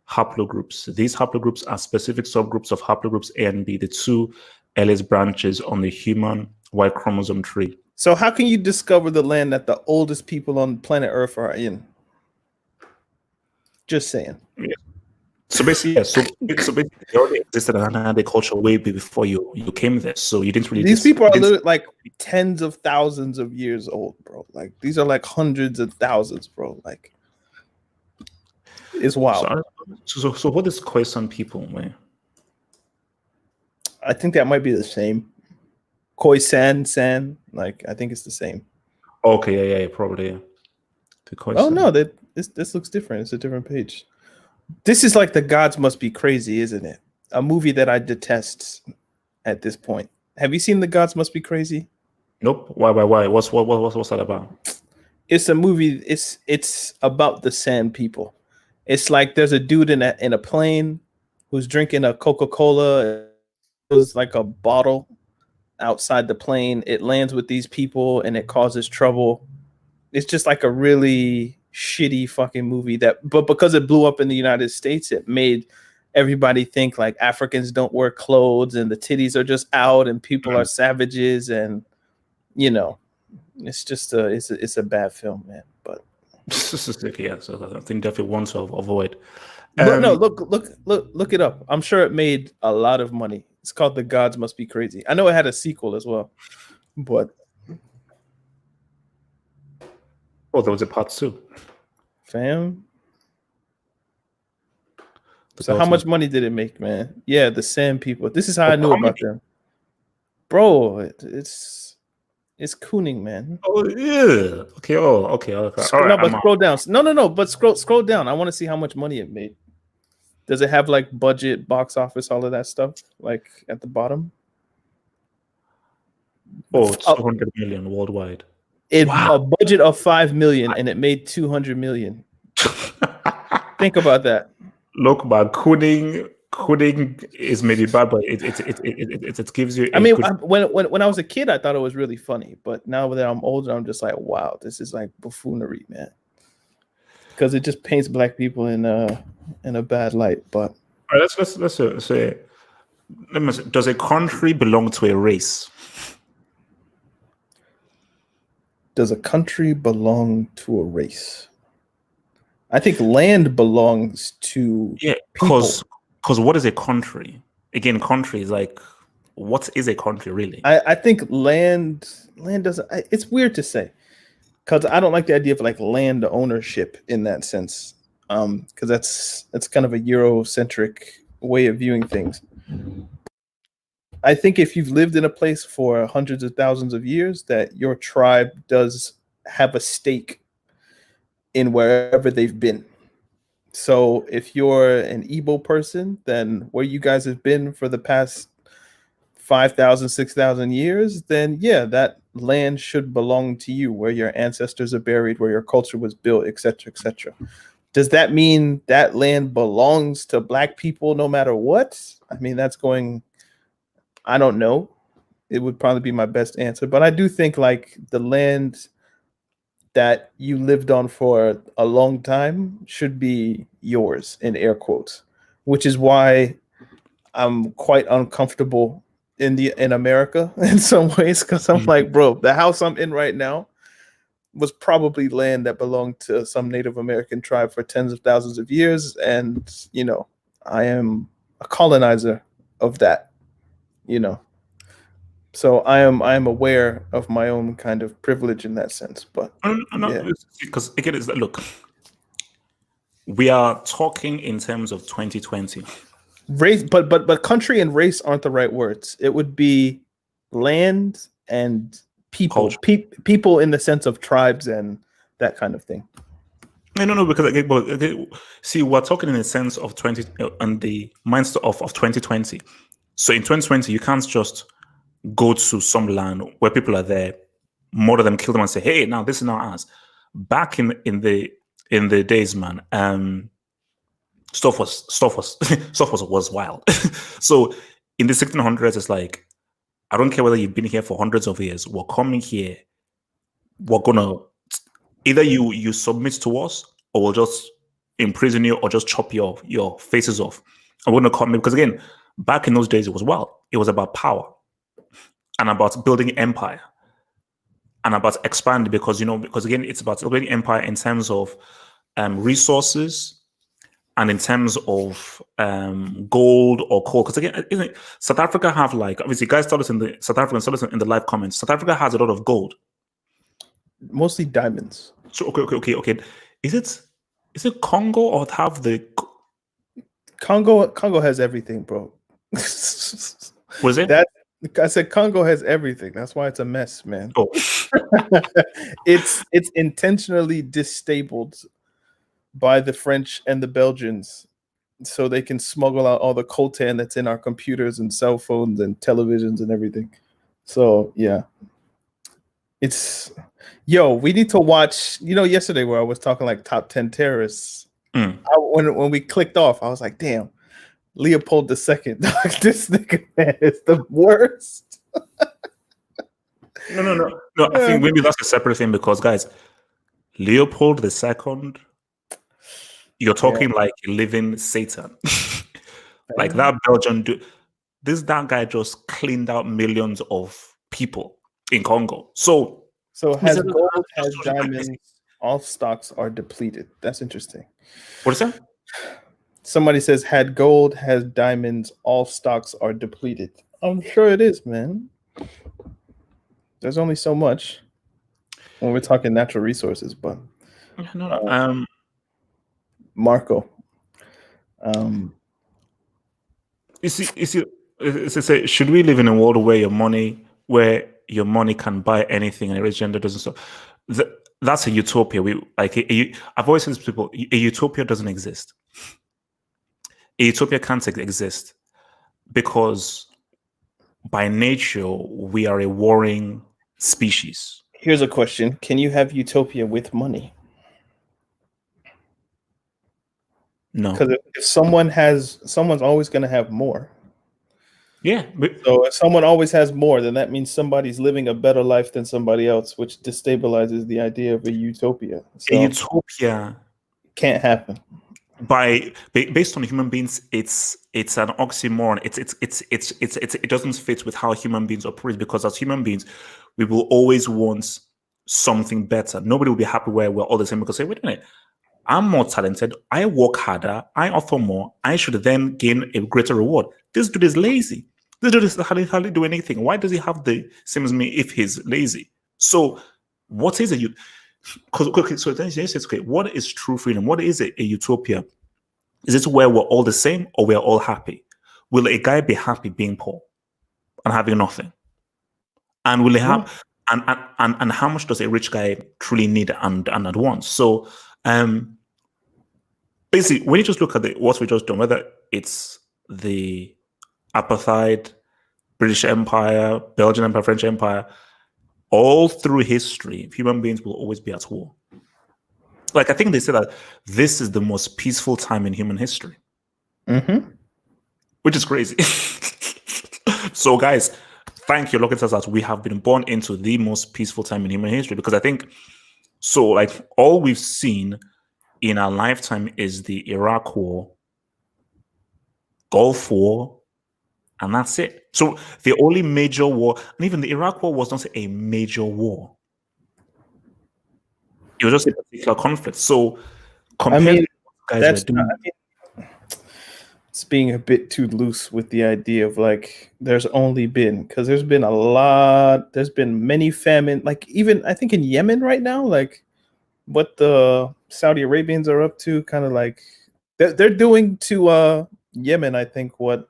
haplogroups. These haplogroups are specific subgroups of haplogroups A and B, the two earliest branches on the human Y chromosome tree. So how can you discover the land that the oldest people on planet Earth are in? Just saying. Yeah. So basically, yeah. So basically, they already existed in agriculture way before you came there. So you didn't really. These people are literally like tens of thousands of years old, bro. Like these are like hundreds of thousands, bro. Like it's wild. So what is Khoisan people, man? I think that might be the same. Khoisan, San, like I think it's the same. Okay, yeah, probably. Yeah. Oh no, this looks different. It's a different page. This is like The Gods Must Be Crazy, isn't it? A movie that I detest at this point. Have you seen The Gods Must Be Crazy? Nope. Why? What's that about? It's a movie. It's about the Sand people. It's like there's a dude in a plane who's drinking a Coca-Cola. It was like a bottle outside the plane. It lands with these people and it causes trouble. It's just like a really shitty fucking movie but because it blew up in the United States, it made everybody think like Africans don't wear clothes and the titties are just out and people are savages, and you know, it's just it's a bad film, man. But yeah, so I think definitely one to avoid. Look it up. I'm sure it made a lot of money. It's called The Gods Must Be Crazy. I know it had a sequel as well, but there was a part 2. Fam. So how much money did it make, man? Yeah, the Sand people. This is how I knew about them. Bro, it's cooning, man. Oh yeah. Okay. Oh, okay. All right. No, but scroll down. No. But scroll down. I want to see how much money it made. Does it have like budget, box office, all of that stuff? Like at the bottom? Oh, it's 200 million worldwide. A budget of 5 million and it made 200 million. Think about that. Look, man, coding is maybe bad, but it gives you. I mean, when I was a kid, I thought it was really funny, but now that I'm older, I'm just like, wow, this is like buffoonery, man. Because it just paints black people in a bad light. But all right, let's say, does a country belong to a race? Does a country belong to a race? I think land belongs to because what is a country? Again, country is like, what is a country really? I think land doesn't. It's weird to say because I don't like the idea of like land ownership in that sense. Because that's kind of a Eurocentric way of viewing things. I think if you've lived in a place for hundreds of thousands of years, that your tribe does have a stake in wherever they've been. So if you're an Igbo person, then where you guys have been for the past 5,000, 6,000 years, then yeah, that land should belong to you, where your ancestors are buried, where your culture was built, etc., etc. Does that mean that land belongs to black people no matter what? I mean, that's going, I don't know. It would probably be my best answer. But I do think like the land that you lived on for a long time should be yours in air quotes, which is why I'm quite uncomfortable in America in some ways, because I'm like, bro, the house I'm in right now was probably land that belonged to some Native American tribe for tens of thousands of years, and I am a colonizer of that, so I am aware of my own kind of privilege in that sense. But yeah, because again, it's that look, we are talking in terms of 2020. race, but country and race aren't the right words. It would be land and people, people in the sense of tribes and that kind of thing. No, because again, see, we're talking in the sense of 20 and the mindset of 2020. So in 2020, you can't just go to some land where people are there, murder them, kill them, and say, "Hey, now this is not ours." Back in the days, man, stuff was stuff was wild. So in the 1600s, it's like, I don't care whether you've been here for hundreds of years. We're coming here. We're gonna either you submit to us, or we'll just imprison you, or just chop your faces off. And we're gonna come, because again, back in those days, it was wild. It was about power and about building empire and about expanding, because again, it's about building empire in terms of resources and in terms of gold or coal. Because again, South Africa have, like, obviously, guys tell us in the South African, tell us in the live comments, South Africa has a lot of gold, mostly diamonds. So okay. Is it Congo, or have the Congo has everything, bro. Was it? That I said Congo has everything. That's why it's a mess, man. Oh. It's intentionally disabled by the French and the Belgians so they can smuggle out all the coltan that's in our computers and cell phones and televisions and everything. So yeah. We need to watch, yesterday where I was talking like top 10 terrorists. When we clicked off, I was like, damn, Leopold II, this nigga, man, is the worst. No. I think maybe that's a separate thing, because guys, Leopold II, you're talking like a living Satan. Like that Belgian dude. That guy just cleaned out millions of people in Congo. So has gold, has diamonds, all stocks are depleted. That's interesting. What is that? Somebody says, had gold, has diamonds, all stocks are depleted. I'm sure it is, man. There's only so much when we're talking natural resources, but Marco. You see, should we live in a world where your money can buy anything and every gender doesn't stop? That's a utopia. I've always said to people, a utopia doesn't exist. A utopia can't exist because by nature we are a warring species. Here's a question: can you have utopia with money? No, because if someone's always going to have more. Yeah. So if someone always has more, then that means somebody's living a better life than somebody else, which destabilizes the idea of a utopia. So a utopia can't happen. Based on human beings, it's an oxymoron. It doesn't fit with how human beings operate, because as human beings, we will always want something better. Nobody will be happy where we're all the same, because say, wait a minute, I'm more talented, I work harder, I offer more, I should then gain a greater reward. This dude is lazy. This dude is hardly do anything. Why does he have the same as me if he's lazy? So what is a so then you say, okay, what is true freedom? What is a utopia? Is it where we're all the same or we're all happy? Will a guy be happy being poor and having nothing? And will he have and how much does a rich guy truly need and at once? So basically, when you just look at what we just done, whether it's the Apartheid, British Empire, Belgian Empire, French Empire, all through history, human beings will always be at war. Like, I think they say that this is the most peaceful time in human history, which is crazy. So, guys, thank you. Look at us as we have been born into the most peaceful time in human history. Because I think so. Like all we've seen in our lifetime is the Iraq War, Gulf War, and that's it. So the only major war, and even the Iraq War was not a major war. It was just a particular conflict. So compared I mean, to what guys that's were doing, it's being a bit too loose with the idea of like there's only been, because there's been a lot, there's been many famine, like even I think in Yemen right now, like what the Saudi Arabians are up to, kind of like they're doing to Yemen, I think what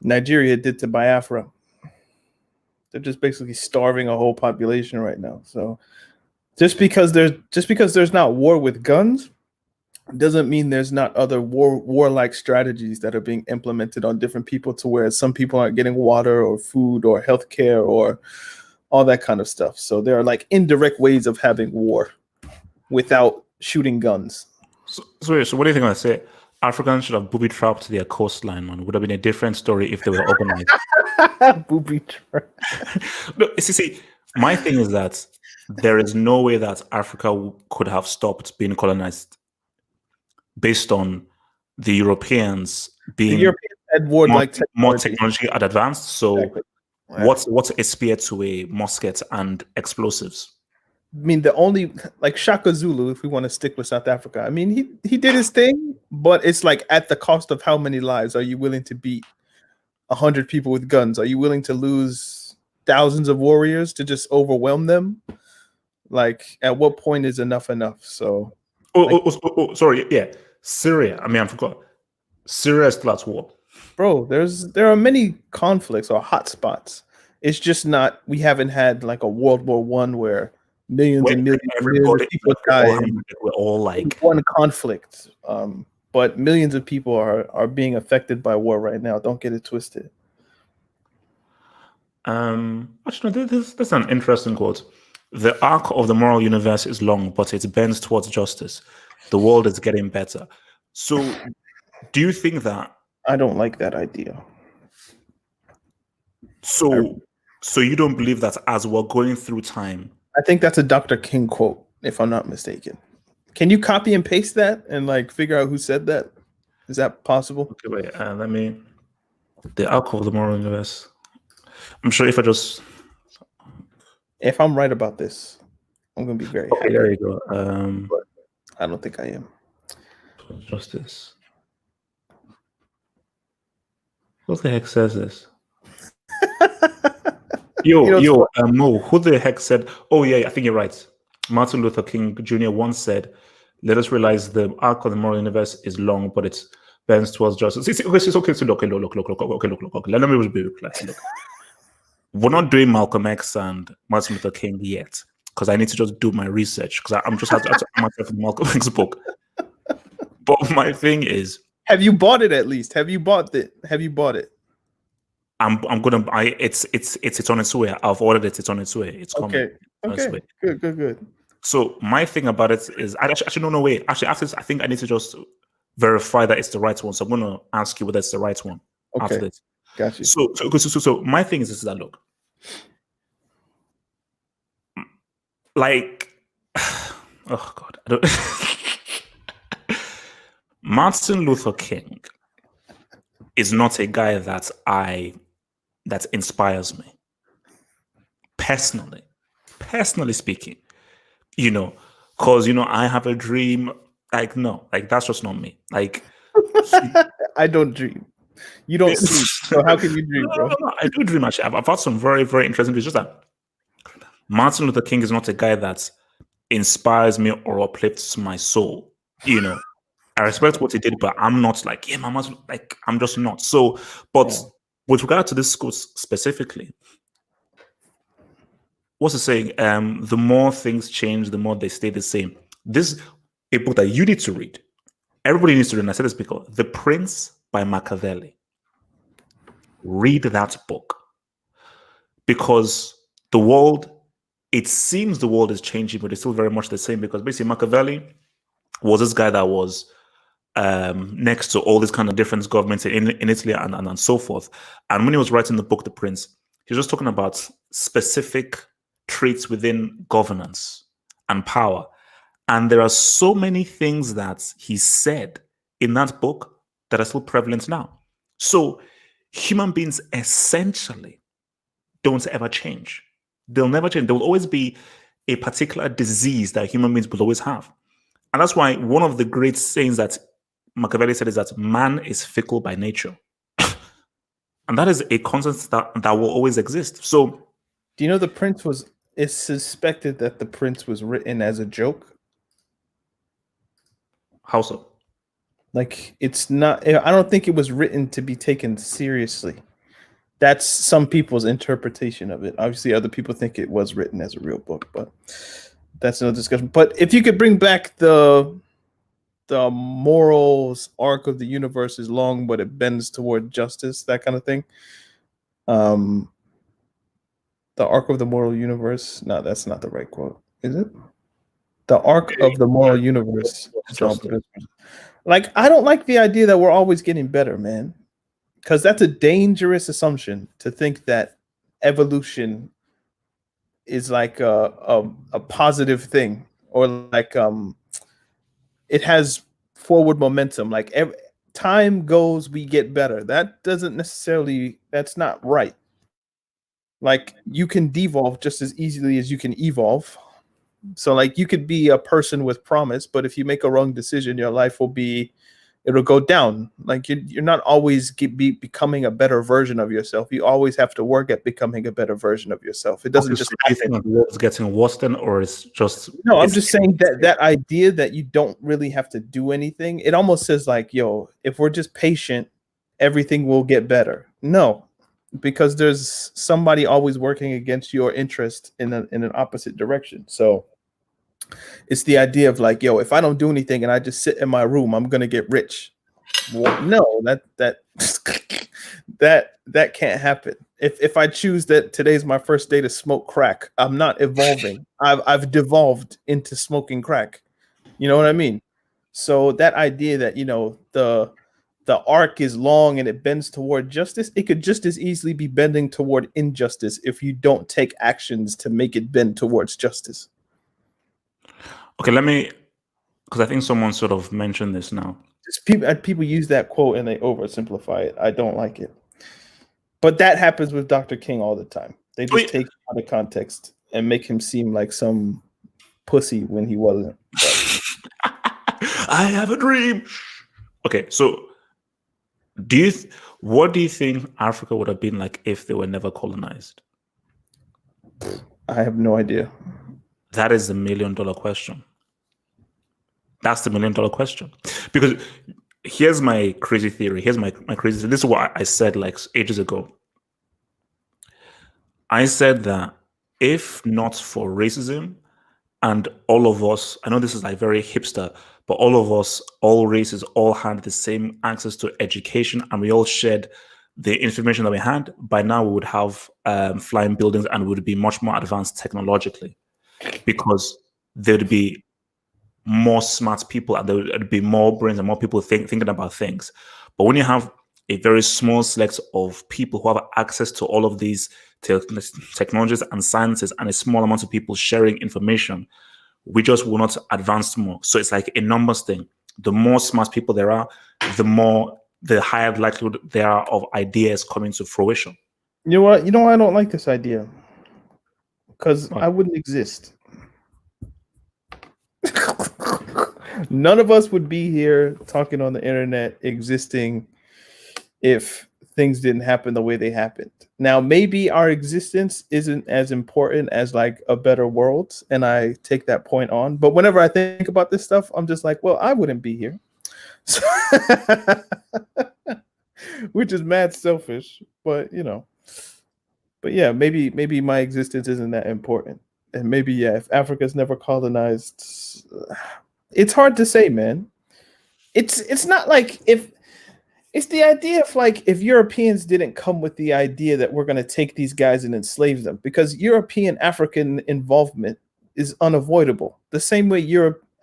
Nigeria did to Biafra. They're just basically starving a whole population right now. So just because there's not war with guns doesn't mean there's not other warlike strategies that are being implemented on different people, to where some people aren't getting water or food or healthcare or all that kind of stuff. So there are like indirect ways of having war without shooting guns. So what do you think I say? Africans should have booby trapped their coastline, man. Would have been a different story if they were organized. Booby trap. No, see, my thing is that there is no way that Africa could have stopped being colonized based on the Europeans being The Europeans had war more, like more technology. technology at advanced. So Exactly. Yeah. what's a spear to a musket and explosives? I mean, the only like Shaka Zulu, if we want to stick with South Africa, I mean, he did his thing, but it's like at the cost of how many lives are you willing to beat 100 people with guns? Are you willing to lose thousands of warriors to just overwhelm them? Like, at what point is enough enough? So, Sorry, yeah, Syria. I mean, I forgot. Syria is still at war. bro, there are many conflicts or hotspots. It's just not. We haven't had like a World War One where millions and millions of people die. We're all like one conflict. But millions of people are being affected by war right now. Don't get it twisted. actually, no, this is an interesting quote. The arc of the moral universe is long, but it bends towards justice. The world is getting better. So, do you think that? I don't like that idea. So you don't believe that as we're going through time? I think that's a Dr. King quote, if I'm not mistaken. Can you copy and paste that and like figure out who said that? Is that possible? Okay, wait. Let me. The arc of the moral universe. I'm sure if I just. If I'm right about this, I'm gonna be very Okay, happy. there you go. But I don't think I am. Justice. What the heck says this? Mo, who the heck said? Oh yeah, I think you're right. Martin Luther King Jr. once said, "Let us realize the arc of the moral universe is long, but it bends towards justice." It's okay. So look. Let me be clear. Look, we're not doing Malcolm X and Martin Luther King yet, because I need to just do my research, because I'm just myself in Malcolm X's book. But my thing is, have you bought it at least? Have you bought it? Have you bought it? I'm gonna buy it's on its way. I've ordered it. It's on its way. It's coming. Okay. Good. So my thing about it is, I actually no way. Actually, after this, I think I need to just verify that it's the right one. So I'm gonna ask you whether it's the right one after this. Got you. So my thing is that look, like, oh God, I don't. Martin Luther King is not a guy that inspires me personally speaking, because I have a dream. Like, no, like that's just not me. Like, I don't dream. You don't sleep. So how can you dream, bro? No, I do dream. Actually, I've had some very, very interesting dreams. Just that Martin Luther King is not a guy that inspires me or uplifts my soul. I respect what he did, but I'm not like, yeah, Mama's like, I'm just not. So, but with regard to this school specifically, what's it saying? The more things change, the more they stay the same. This is a book that you need to read. Everybody needs to read. And I said this because The Prince by Machiavelli. Read that book, because it seems the world is changing, but it's still very much the same, because basically Machiavelli was this guy that was next to all these kind of different governments in Italy and so forth. And when he was writing the book, The Prince, He's just talking about specific traits within governance and power. And there are so many things that he said in that book that are still prevalent now. So human beings essentially don't ever change. They'll never change. There will always be a particular disease that human beings will always have. And that's why one of the great sayings that Machiavelli said is that man is fickle by nature. And that is a constant that will always exist. So, do you know the Prince was? It's suspected that the Prince was written as a joke. How so? Like, it's not. I don't think it was written to be taken seriously. That's some people's interpretation of it. Obviously, other people think it was written as a real book, but that's another discussion. But if you could bring back the morals arc of the universe is long, but it bends toward justice, that kind of thing. The arc of the moral universe. No, that's not the right quote, is it? The arc of the moral universe. Like, I don't like the idea that we're always getting better, man, because that's a dangerous assumption to think that evolution is like a positive thing, or like it has forward momentum. Like, time goes, we get better. That doesn't necessarily, that's not right. Like, you can devolve just as easily as you can evolve. So like, you could be a person with promise, but if you make a wrong decision, your life it'll go down. Like, you're not always becoming a better version of yourself. You always have to work at becoming a better version of yourself. It doesn't just happen. Do you think the world's getting worse then, or it's just... No, I'm just saying that idea that you don't really have to do anything, it almost says like, yo, if we're just patient, everything will get better. No, because there's somebody always working against your interest in an opposite direction. So it's the idea of like, yo, if I don't do anything and I just sit in my room, I'm gonna get rich. Well, no, that can't happen. If I choose that today's my first day to smoke crack, I'm not evolving. I've devolved into smoking crack. You know what I mean? So that idea that, you know, the arc is long and it bends toward justice, it could just as easily be bending toward injustice if you don't take actions to make it bend towards justice. Okay, because I think someone sort of mentioned this now. Just people use that quote and they oversimplify it. I don't like it. But that happens with Dr. King all the time. They just take it out of context and make him seem like some pussy when he wasn't. I have a dream. Okay, so what do you think Africa would have been like if they were never colonized? I have no idea. That is the $1 million question. That's the $1 million question. Because here's my crazy theory. This is what I said like ages ago. I said that if not for racism and all of us, I know this is like very hipster, but all of us, all races, all had the same access to education and we all shared the information that we had, by now we would have flying buildings and we would be much more advanced technologically, because there'd be more smart people and there would be more brains and more people thinking about things. But when you have a very small select of people who have access to all of these technologies and sciences and a small amount of people sharing information, we just will not advance more. So it's like a numbers thing. The more smart people there are, the higher likelihood there are of ideas coming to fruition. You know what? I don't like this idea because I wouldn't exist. None of us would be here talking on the internet, existing, if things didn't happen the way they happened. Now, maybe our existence isn't as important as like a better world, and I take that point on. But whenever I think about this stuff, I'm just like, well, I wouldn't be here. So which is mad selfish, but you know. But yeah, maybe my existence isn't that important. And maybe, yeah, if Africa's never colonized, it's hard to say, man. It's not like it's the idea of like if Europeans didn't come with the idea that we're going to take these guys and enslave them, because European African involvement is unavoidable. The same way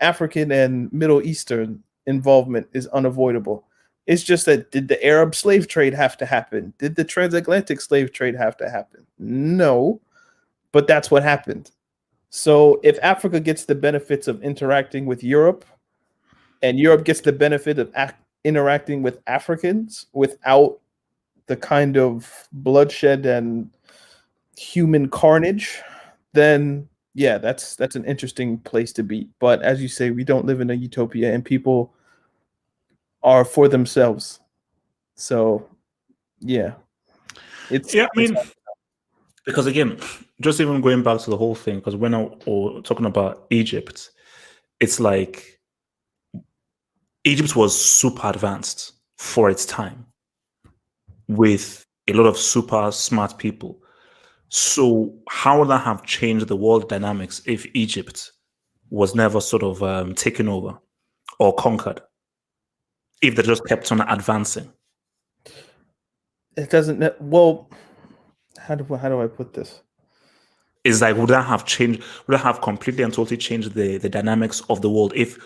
African and Middle Eastern involvement is unavoidable. It's just that, did the Arab slave trade have to happen? Did the transatlantic slave trade have to happen? No, but that's what happened. So if Africa gets the benefits of interacting with Europe, and Europe gets the benefit of interacting with Africans without the kind of bloodshed and human carnage, then yeah, that's an interesting place to be. But as you say, we don't live in a utopia, and people are for themselves. So yeah, Yeah, I mean, because again, just even going back to the whole thing, because when we're talking about Egypt, it's like Egypt was super advanced for its time with a lot of super smart people. So how would that have changed the world dynamics if Egypt was never sort of taken over or conquered? If they just kept on advancing, it doesn't. Well, how do I put this? it's like would that have changed? Would that have completely and totally changed the dynamics of the world? If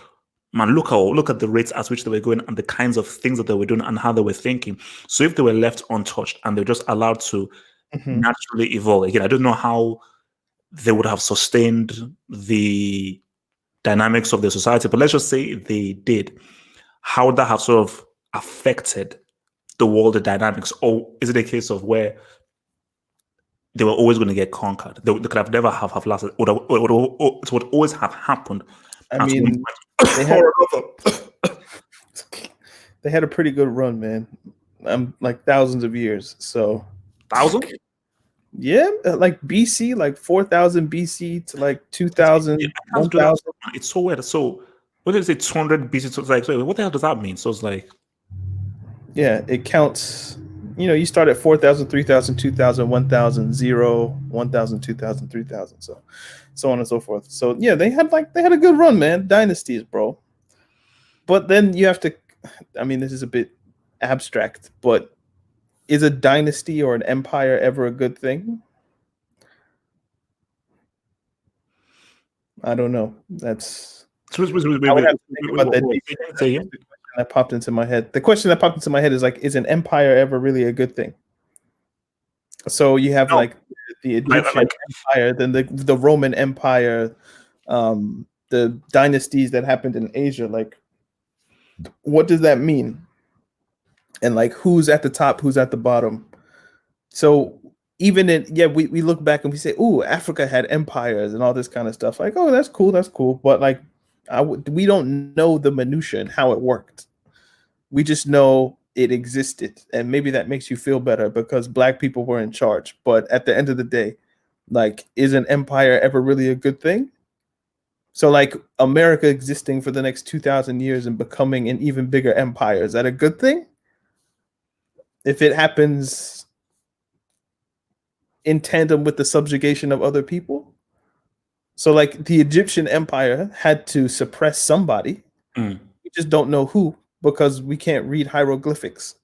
man, look at the rates at which they were going and the kinds of things that they were doing and how they were thinking. So if they were left untouched and they're just allowed to naturally evolve, again, I don't know how they would have sustained the dynamics of the society, but let's just say they did. How would that have sort of affected the world dynamics? Or is it a case of where they were always going to get conquered? They could have never have lasted. It would always have happened. I mean, they had, they had a pretty good run, man. Like thousands of years. So 1,000? Yeah, like BC, like 4,000 BC to like 2,000, 1,000. It's so weird. So what did it say? 200 BC. So it's like, so what the hell does that mean? So it's like, yeah, it counts. You start at 4,000, 3,000, 2,000, 1,000, 0, 1,000, 2,000, 3,000. So on and so forth. So yeah, they had a good run, man. Dynasties, bro. But then you have to, I mean, this is a bit abstract, but is a dynasty or an empire ever a good thing? I don't know. That's that popped into my head. The question that popped into my head is like, is an empire ever really a good thing? So you have like the Egyptian Empire, then the Roman Empire, the dynasties that happened in Asia. Like, what does that mean? And like, who's at the top, who's at the bottom? So even we look back and we say, "Oh, Africa had empires and all this kind of stuff." Like, oh, that's cool. But like, we don't know the minutia and how it worked. We just know it existed, and maybe that makes you feel better because Black people were in charge. But at the end of the day, like, is an empire ever really a good thing? So like America existing for the next 2,000 years and becoming an even bigger empire, is that a good thing? If it happens in tandem with the subjugation of other people. So like the Egyptian Empire had to suppress somebody. We just don't know who because we can't read hieroglyphics.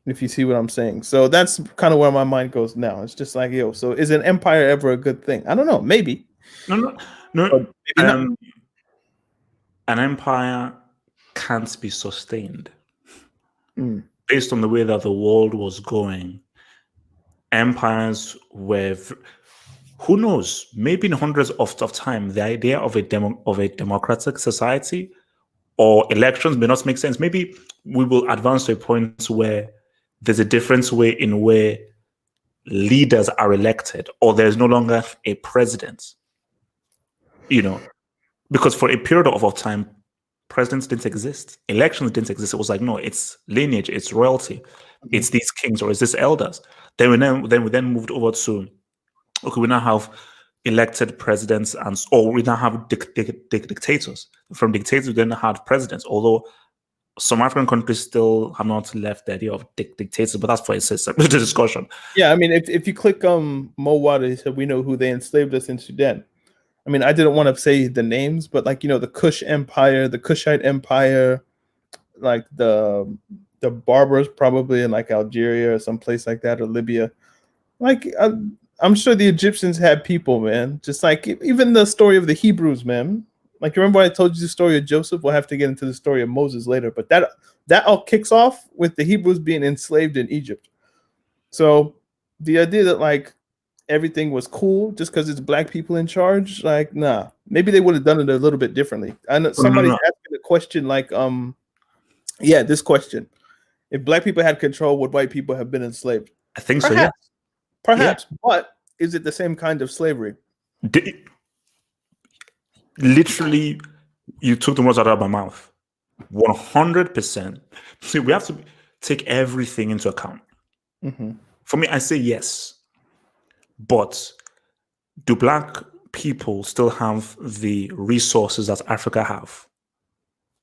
If you see what I'm saying. So that's kind of where my mind goes now. It's just like, so is an empire ever a good thing? I don't know. Maybe. No. Maybe not. An empire can't be sustained based on the way that the world was going. Empires were, who knows, maybe in hundreds of time, the idea of a democratic society or elections may not make sense. Maybe we will advance to a point where there's a different way in where leaders are elected, or there's no longer a president. Because for a period of time, presidents didn't exist, elections didn't exist. It was like, no, it's lineage, it's royalty, it's these kings or it's these elders. Then we moved over to, okay, we now have elected presidents, or we now have dictators. From dictators, we then had presidents, although some African countries still have not left the idea of dictators, but that's for a separate discussion. Yeah, I mean, if you click Mo Wada, he said, we know who they enslaved us in Sudan. I mean, I didn't want to say the names, but like, the Kush Empire, the Kushite Empire, like the Barbers probably in like Algeria or some place like that, or Libya. Like, I'm sure the Egyptians had people, man. Just like even the story of the Hebrews, man. Like, remember I told you the story of Joseph? We'll have to get into the story of Moses later, but that all kicks off with the Hebrews being enslaved in Egypt. So the idea that like everything was cool just because it's black people in charge, like, nah. Maybe they would have done it a little bit differently. I know somebody's asking a question like, this question: if black people had control, would white people have been enslaved? I think Perhaps, so. Yeah. perhaps. Yeah. But is it the same kind of slavery? Literally, you took the words out of my mouth. 100%. See, we have to take everything into account. Mm-hmm. For me, I say yes. But do black people still have the resources that Africa have?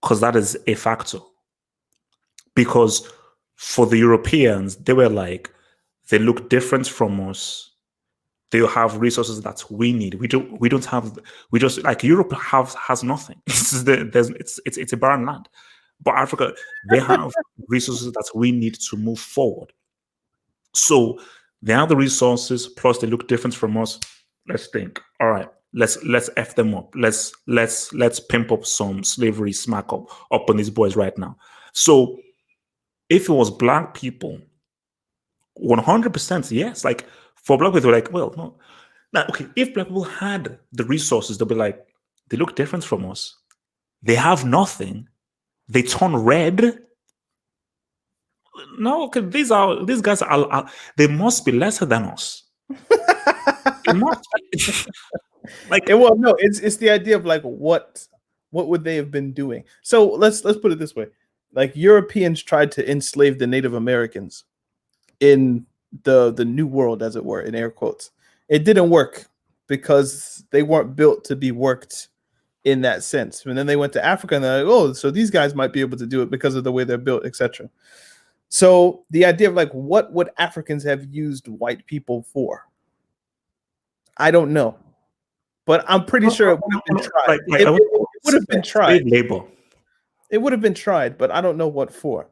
Because that is a factor. Because for the Europeans, they were like, they look different from us. They have resources that we need. We don't have. We just like Europe has nothing. It's a barren land. But Africa, they have resources that we need to move forward. So they have the resources, plus they look different from us. Let's think. All right, let's F them up. Let's pimp up some slavery smack up on these boys right now. So if it was black people, 100% yes. Like for black people, like, well, no. Now, okay, if black people had the resources, they'll be like, they look different from us. They have nothing. They turn red. No, okay, these guys are they must be lesser than us. They must be. Like, well, no, it's the idea of like what would they have been doing? So let's put it this way: like Europeans tried to enslave the Native Americans in the New World, as it were, in air quotes. It didn't work because they weren't built to be worked in that sense. And then they went to Africa and they're like, oh, so these guys might be able to do it because of the way they're built, etc. So the idea of like, what would Africans have used white people for? I don't know, but I'm pretty sure it would have been tried. It would have been tried. Labor. It would have been tried, but I don't know what for.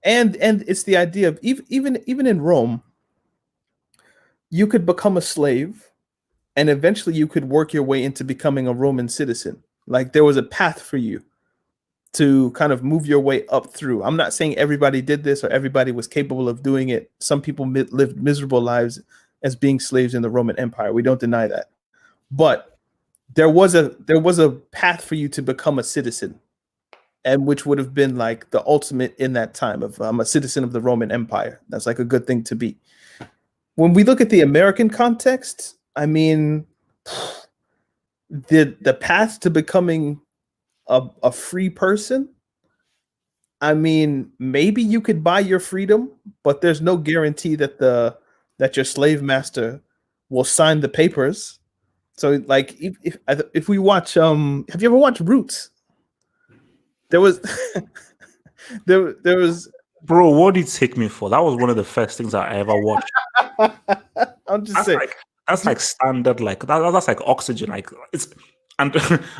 And it's the idea of even in Rome, you could become a slave, and eventually you could work your way into becoming a Roman citizen. Like there was a path for you to kind of move your way up through. I'm not saying everybody did this or everybody was capable of doing it. Some people lived miserable lives as being slaves in the Roman Empire. We don't deny that. But there was a path for you to become a citizen, and which would have been like the ultimate in that time of I'm a citizen of the Roman Empire. That's like a good thing to be. When we look at the American context, I mean, the path to becoming a free person, I mean, maybe you could buy your freedom, but there's no guarantee that your slave master will sign the papers. So like if we watch have you ever watched Roots? There was there was bro, what did it take me for? That was one of the first things I ever watched. I'm just saying that's like standard, like that's like oxygen. Like it's and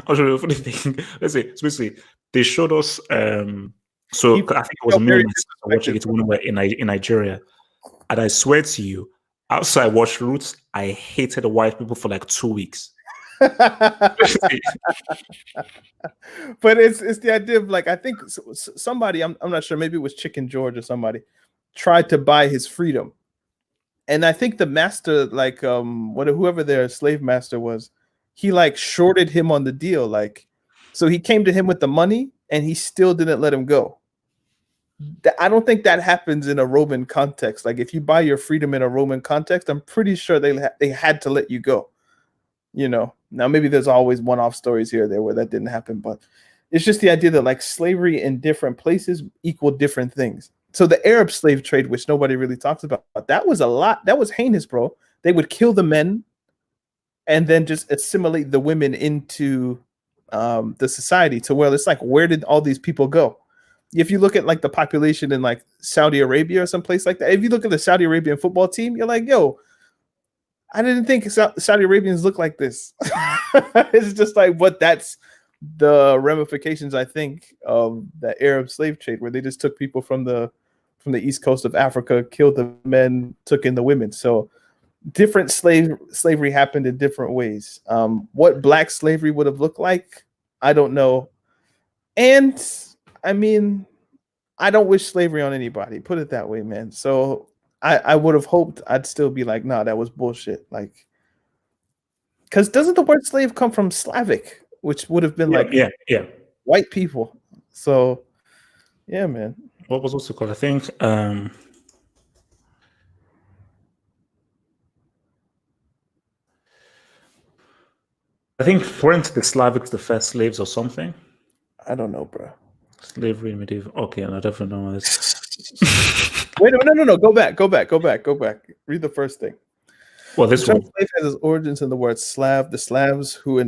I'll show you a funny thing. Let's say, so basically they showed us so I think it was me and my sister watching it when we were in Nigeria. And I swear to you, after I watched Roots, I hated white people for like 2 weeks. But it's the idea of like, I think somebody, I'm not sure, maybe it was Chicken George or somebody, tried to buy his freedom. And I think the master, like whoever their slave master was, he like shorted him on the deal. Like, so he came to him with the money and he still didn't let him go. I don't think that happens in a Roman context. Like if you buy your freedom in a Roman context, I'm pretty sure they had to let you go. You know, now maybe there's always one-off stories here or there where that didn't happen, but it's just the idea that like slavery in different places equal different things. So the Arab slave trade, which nobody really talks about, that was a lot. That was heinous, bro. They would kill the men and then just assimilate the women into the society to where it's like, where did all these people go? If you look at like the population in like Saudi Arabia or someplace like that, if you look at the Saudi Arabian football team, you're like, yo, I didn't think Saudi Arabians look like this. It's just like, but that's the ramifications, I think, of the Arab slave trade, where they just took people from the east coast of Africa, killed the men, took in the women. So different slavery happened in different ways. What black slavery would have looked like, I don't know. And I mean, I don't wish slavery on anybody. Put it that way, man. So I would have hoped I'd still be like, nah, that was bullshit. Like, because doesn't the word slave come from Slavic, which would have been like yeah. white people? So yeah, man. What was also called? I think weren't the Slavics the first slaves or something? I don't know, bro. Slavery in medieval. Okay, I definitely don't know this. Wait, no. Go back. Read the first thing. Well, The this term one. slave has its origins in the word Slav. The Slavs who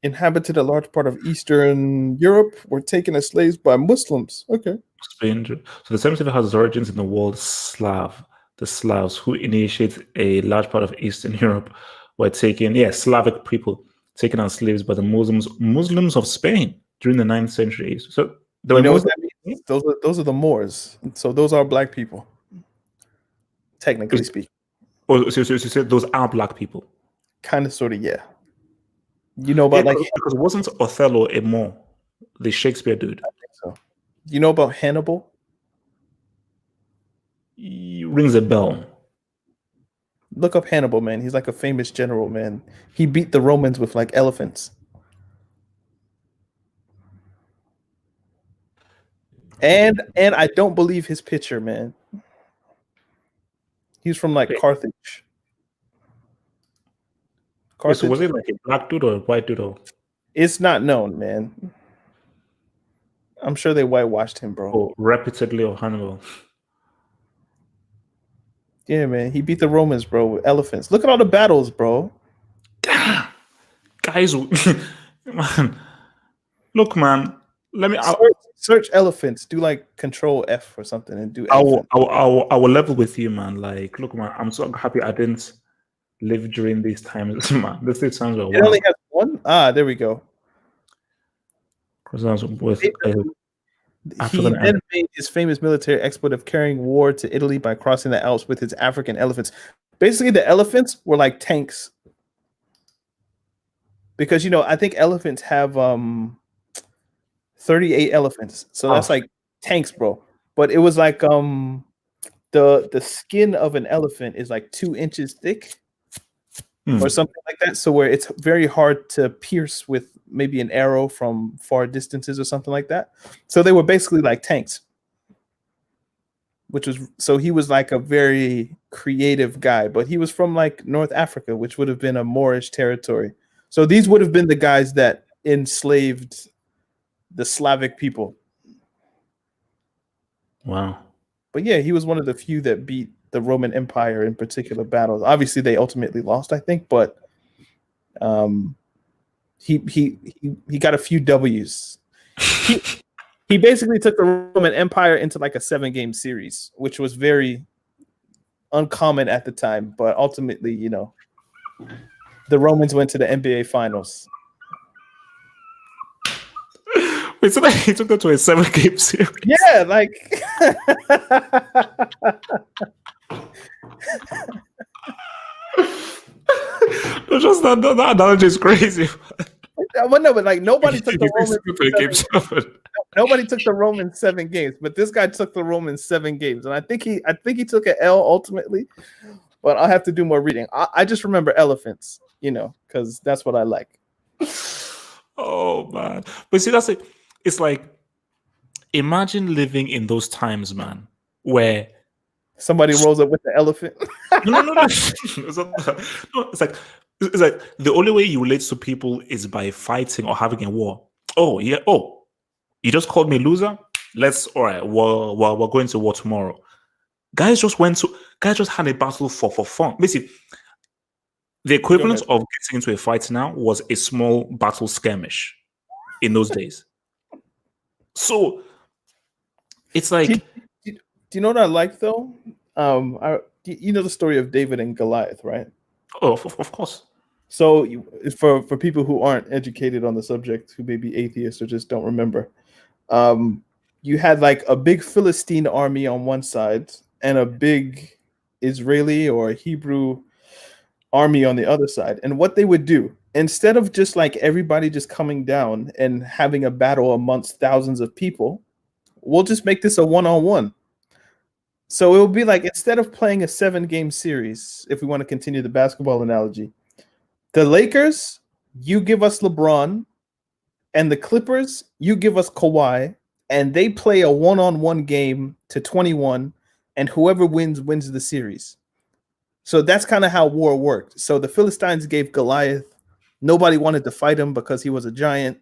inhabited a large part of Eastern Europe were taken as slaves by Muslims. Okay. Spain. So the term slave has its origins in the word Slav. The Slavs who initiated a large part of Eastern Europe were taken, Slavic people taken as slaves by the Muslims of Spain during the 9th century. So there You were know what Muslims. that means? Those are the Moors. So those are black people, technically speaking. Oh, so you said those are black people. Kind of, sort of, yeah. You know Yeah, about like because wasn't Othello a Moor, the Shakespeare dude? I think so. You know about Hannibal? He rings a bell. Look up Hannibal, man. He's like a famous general, man. He beat the Romans with like elephants. And I don't believe his picture, man. He's from like Carthage. Wait, so was it like a black dude or a white dude? Or It's not known, man. I'm sure they whitewashed him, bro. reputedly or Hannibal? Yeah, man. He beat the Romans, bro, with elephants. Look at all the battles, bro. Damn, guys, man. Look, man. Let me. Search elephants. Do like Control F or something, and do. I will level with you, man. Like, look, man. I'm so happy I didn't live during these times, man. These times were It only has one. Ah, there we go. Because I was with He African then made his famous military exploit of carrying war to Italy by crossing the Alps with his African elephants. Basically, the elephants were like tanks. Because I think elephants have 38 elephants. So that's like tanks, bro. But it was like the skin of an elephant is like 2 inches thick or something like that. So where it's very hard to pierce with maybe an arrow from far distances or something like that. So they were basically like tanks. So he was like a very creative guy, but he was from like North Africa, which would have been a Moorish territory. So these would have been the guys that enslaved the Slavic people. Wow. But yeah, he was one of the few that beat the Roman Empire in particular battles. Obviously, they ultimately lost, I think, but he got a few W's. He basically took the Roman Empire into like a 7-game series, which was very uncommon at the time. But ultimately, the Romans went to the NBA Finals. Wait, so he took that to a 7-game series? Yeah, like. Just that analogy is crazy. Well, no, but like nobody took the Romans. Nobody took the Romans 7 games, but this guy took the Romans 7 games, and I think he took an L ultimately. But I'll have to do more reading. I just remember elephants, because that's what I like. Oh man, but see, that's it. It's like, imagine living in those times, man, where somebody rolls up with the elephant. No. It's like the only way you relate to people is by fighting or having a war. Oh yeah. Oh, you just called me loser. All right. We're going to war tomorrow. Guys just had a battle for fun. Basically, the equivalent of getting into a fight now was a small battle skirmish in those days. So it's like, do you know what I like though? You know the story of David and Goliath, right? Oh, of course. So for people who aren't educated on the subject, who may be atheists or just don't remember, you had like a big Philistine army on one side and a big Israeli or Hebrew army on the other side. And what they would do instead of just like everybody just coming down and having a battle amongst thousands of people, we'll just make this a one-on-one. So it will be like, instead of playing a 7-game series, if we want to continue the basketball analogy, the Lakers, you give us LeBron, and the Clippers, you give us Kawhi, and they play a one-on-one game to 21, and whoever wins the series. So that's kind of how war worked. So the Philistines gave Goliath. Nobody wanted to fight him because he was a giant.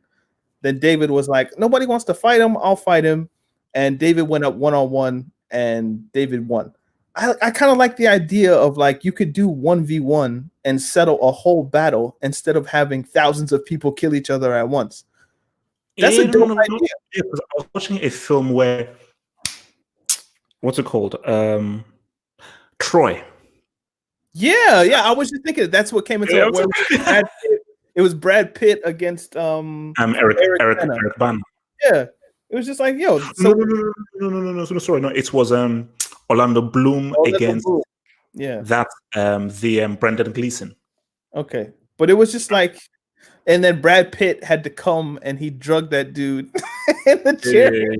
Then David was like, nobody wants to fight him. I'll fight him. And David went up one-on-one, and David won. I kind of like the idea of like, you could do 1v1 and settle a whole battle instead of having thousands of people kill each other at once. That's a dope idea. Yeah, because I was watching a film where, what's it called? Troy. Yeah. I was just thinking that's what came into it. It was Brad Pitt against Eric Bana. Yeah, it was just like, yo. So no. Sorry, no. It was Orlando Bloom against the Brendan Gleeson. Okay, but it was just like, and then Brad Pitt had to come and he drugged that dude in the chair.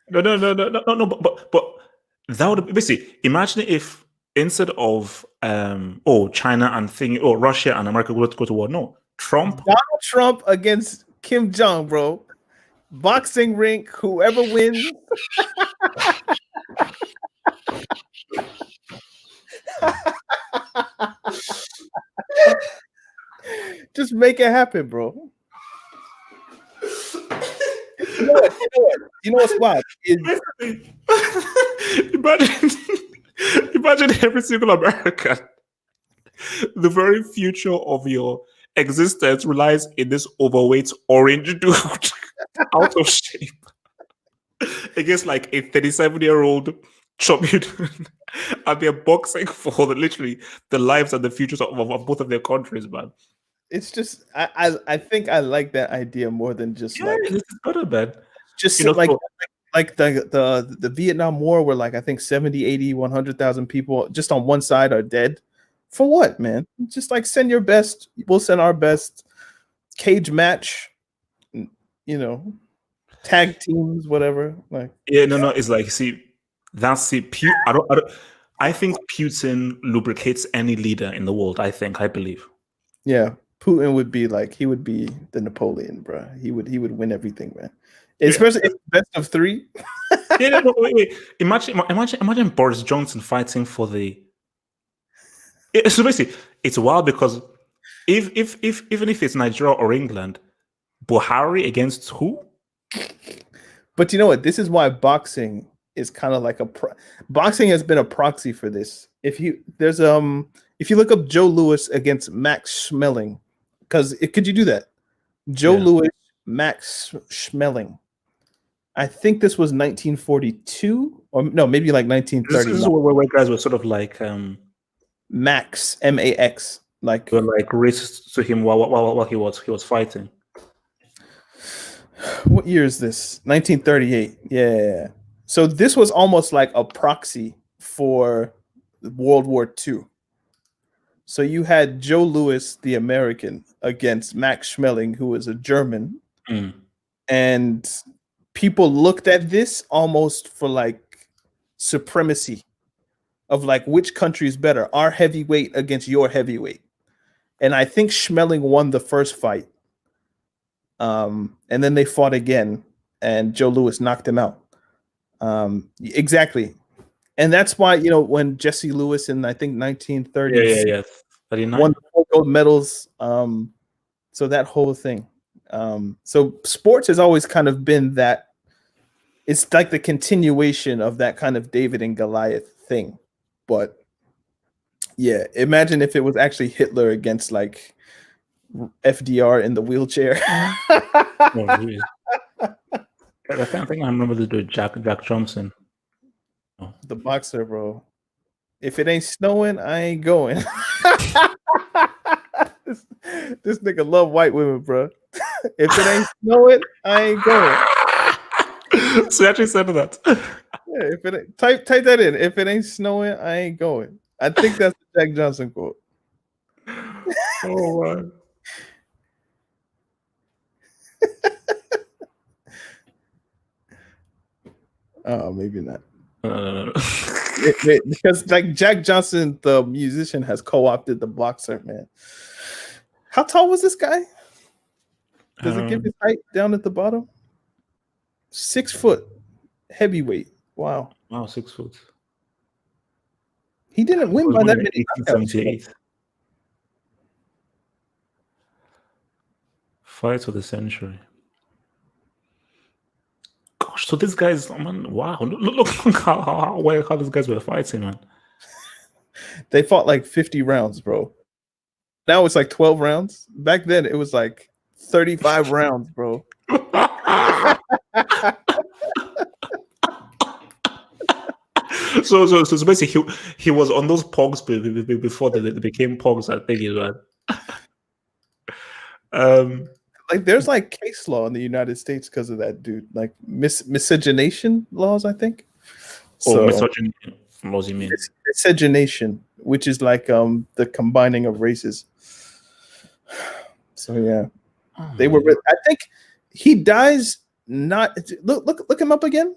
No. But that would be basically, imagine if instead of China and Russia and America go to war. No, Donald Trump against Kim Jong, bro. Boxing rink, whoever wins. Just make it happen, bro. You know what's wild? Imagine every single American. The very future of your existence relies in this overweight orange dude out of shape against like a 37-year-old chubby dude, and they're boxing for literally the lives and the futures of both of their countries, man. It's just I think I like that idea more than just this is better, man. Just like the Vietnam War, where like I think 70, 80, 100,000 people just on one side are dead. For what, man? Just like send your best. We'll send our best. Cage match, tag teams, whatever. Like, it's like, I think Putin lubricates any leader in the world. I believe. Yeah, Putin would be like, he would be the Napoleon, bro. He would win everything, man. Especially if best of 3. Wait. Imagine Boris Johnson fighting for the. So basically, it's wild because even if it's Nigeria or England, Buhari against who? But you know what? This is why boxing is kind of like boxing has been a proxy for this. If you look up Joe Louis against Max Schmeling, because could you do that? Joe Louis, Max Schmeling. I think this was 1942, or no, maybe like 1930. This is where guys were sort of like Max, M-A-X, like were like racist to him while he was fighting. What year is this? 1938. Yeah. So this was almost like a proxy for World War II. So you had Joe Louis, the American, against Max Schmeling, who was a German. And people looked at this almost for like supremacy of like, which country is better, our heavyweight against your heavyweight. And I think Schmeling won the first fight. And then they fought again, and Joe Louis knocked him out. Exactly. And that's why, when Jesse Lewis in, I think, 1930, won 4 gold medals. So that whole thing. So sports has always kind of been that. It's like the continuation of that kind of David and Goliath thing. But yeah, imagine if it was actually Hitler against like FDR in the wheelchair. I think I remember the Jack Johnson. The boxer, bro. If it ain't snowing, I ain't going. This nigga love white women, bro. If it ain't snowing, I ain't going. So you actually said that. Yeah, if it ain't, type that in. If it ain't snowing, I ain't going. I think that's the Jack Johnson quote. Oh man. Oh, maybe not. No. Because like Jack Johnson, the musician, has co-opted the boxer, man. How tall was this guy? Does it give his height down at the bottom? 6 foot, heavyweight. Wow. Wow, 6 foot. He didn't win Was by born that in many knockouts. 1878. Fight of the century. Gosh, so these guys, man, wow, look how these guys were fighting, man. They fought like 50 rounds, bro. Now it's like 12 rounds. Back then it was like 35 rounds, bro. So basically, he was on those pogs before they became pogs. I think is right. Like there's like case law in the United States because of that, dude. Like miscegenation laws, I think. So misogyny laws, you mean? Miscegenation, which is like the combining of races. So yeah, they were. I think he dies. Not look him up again.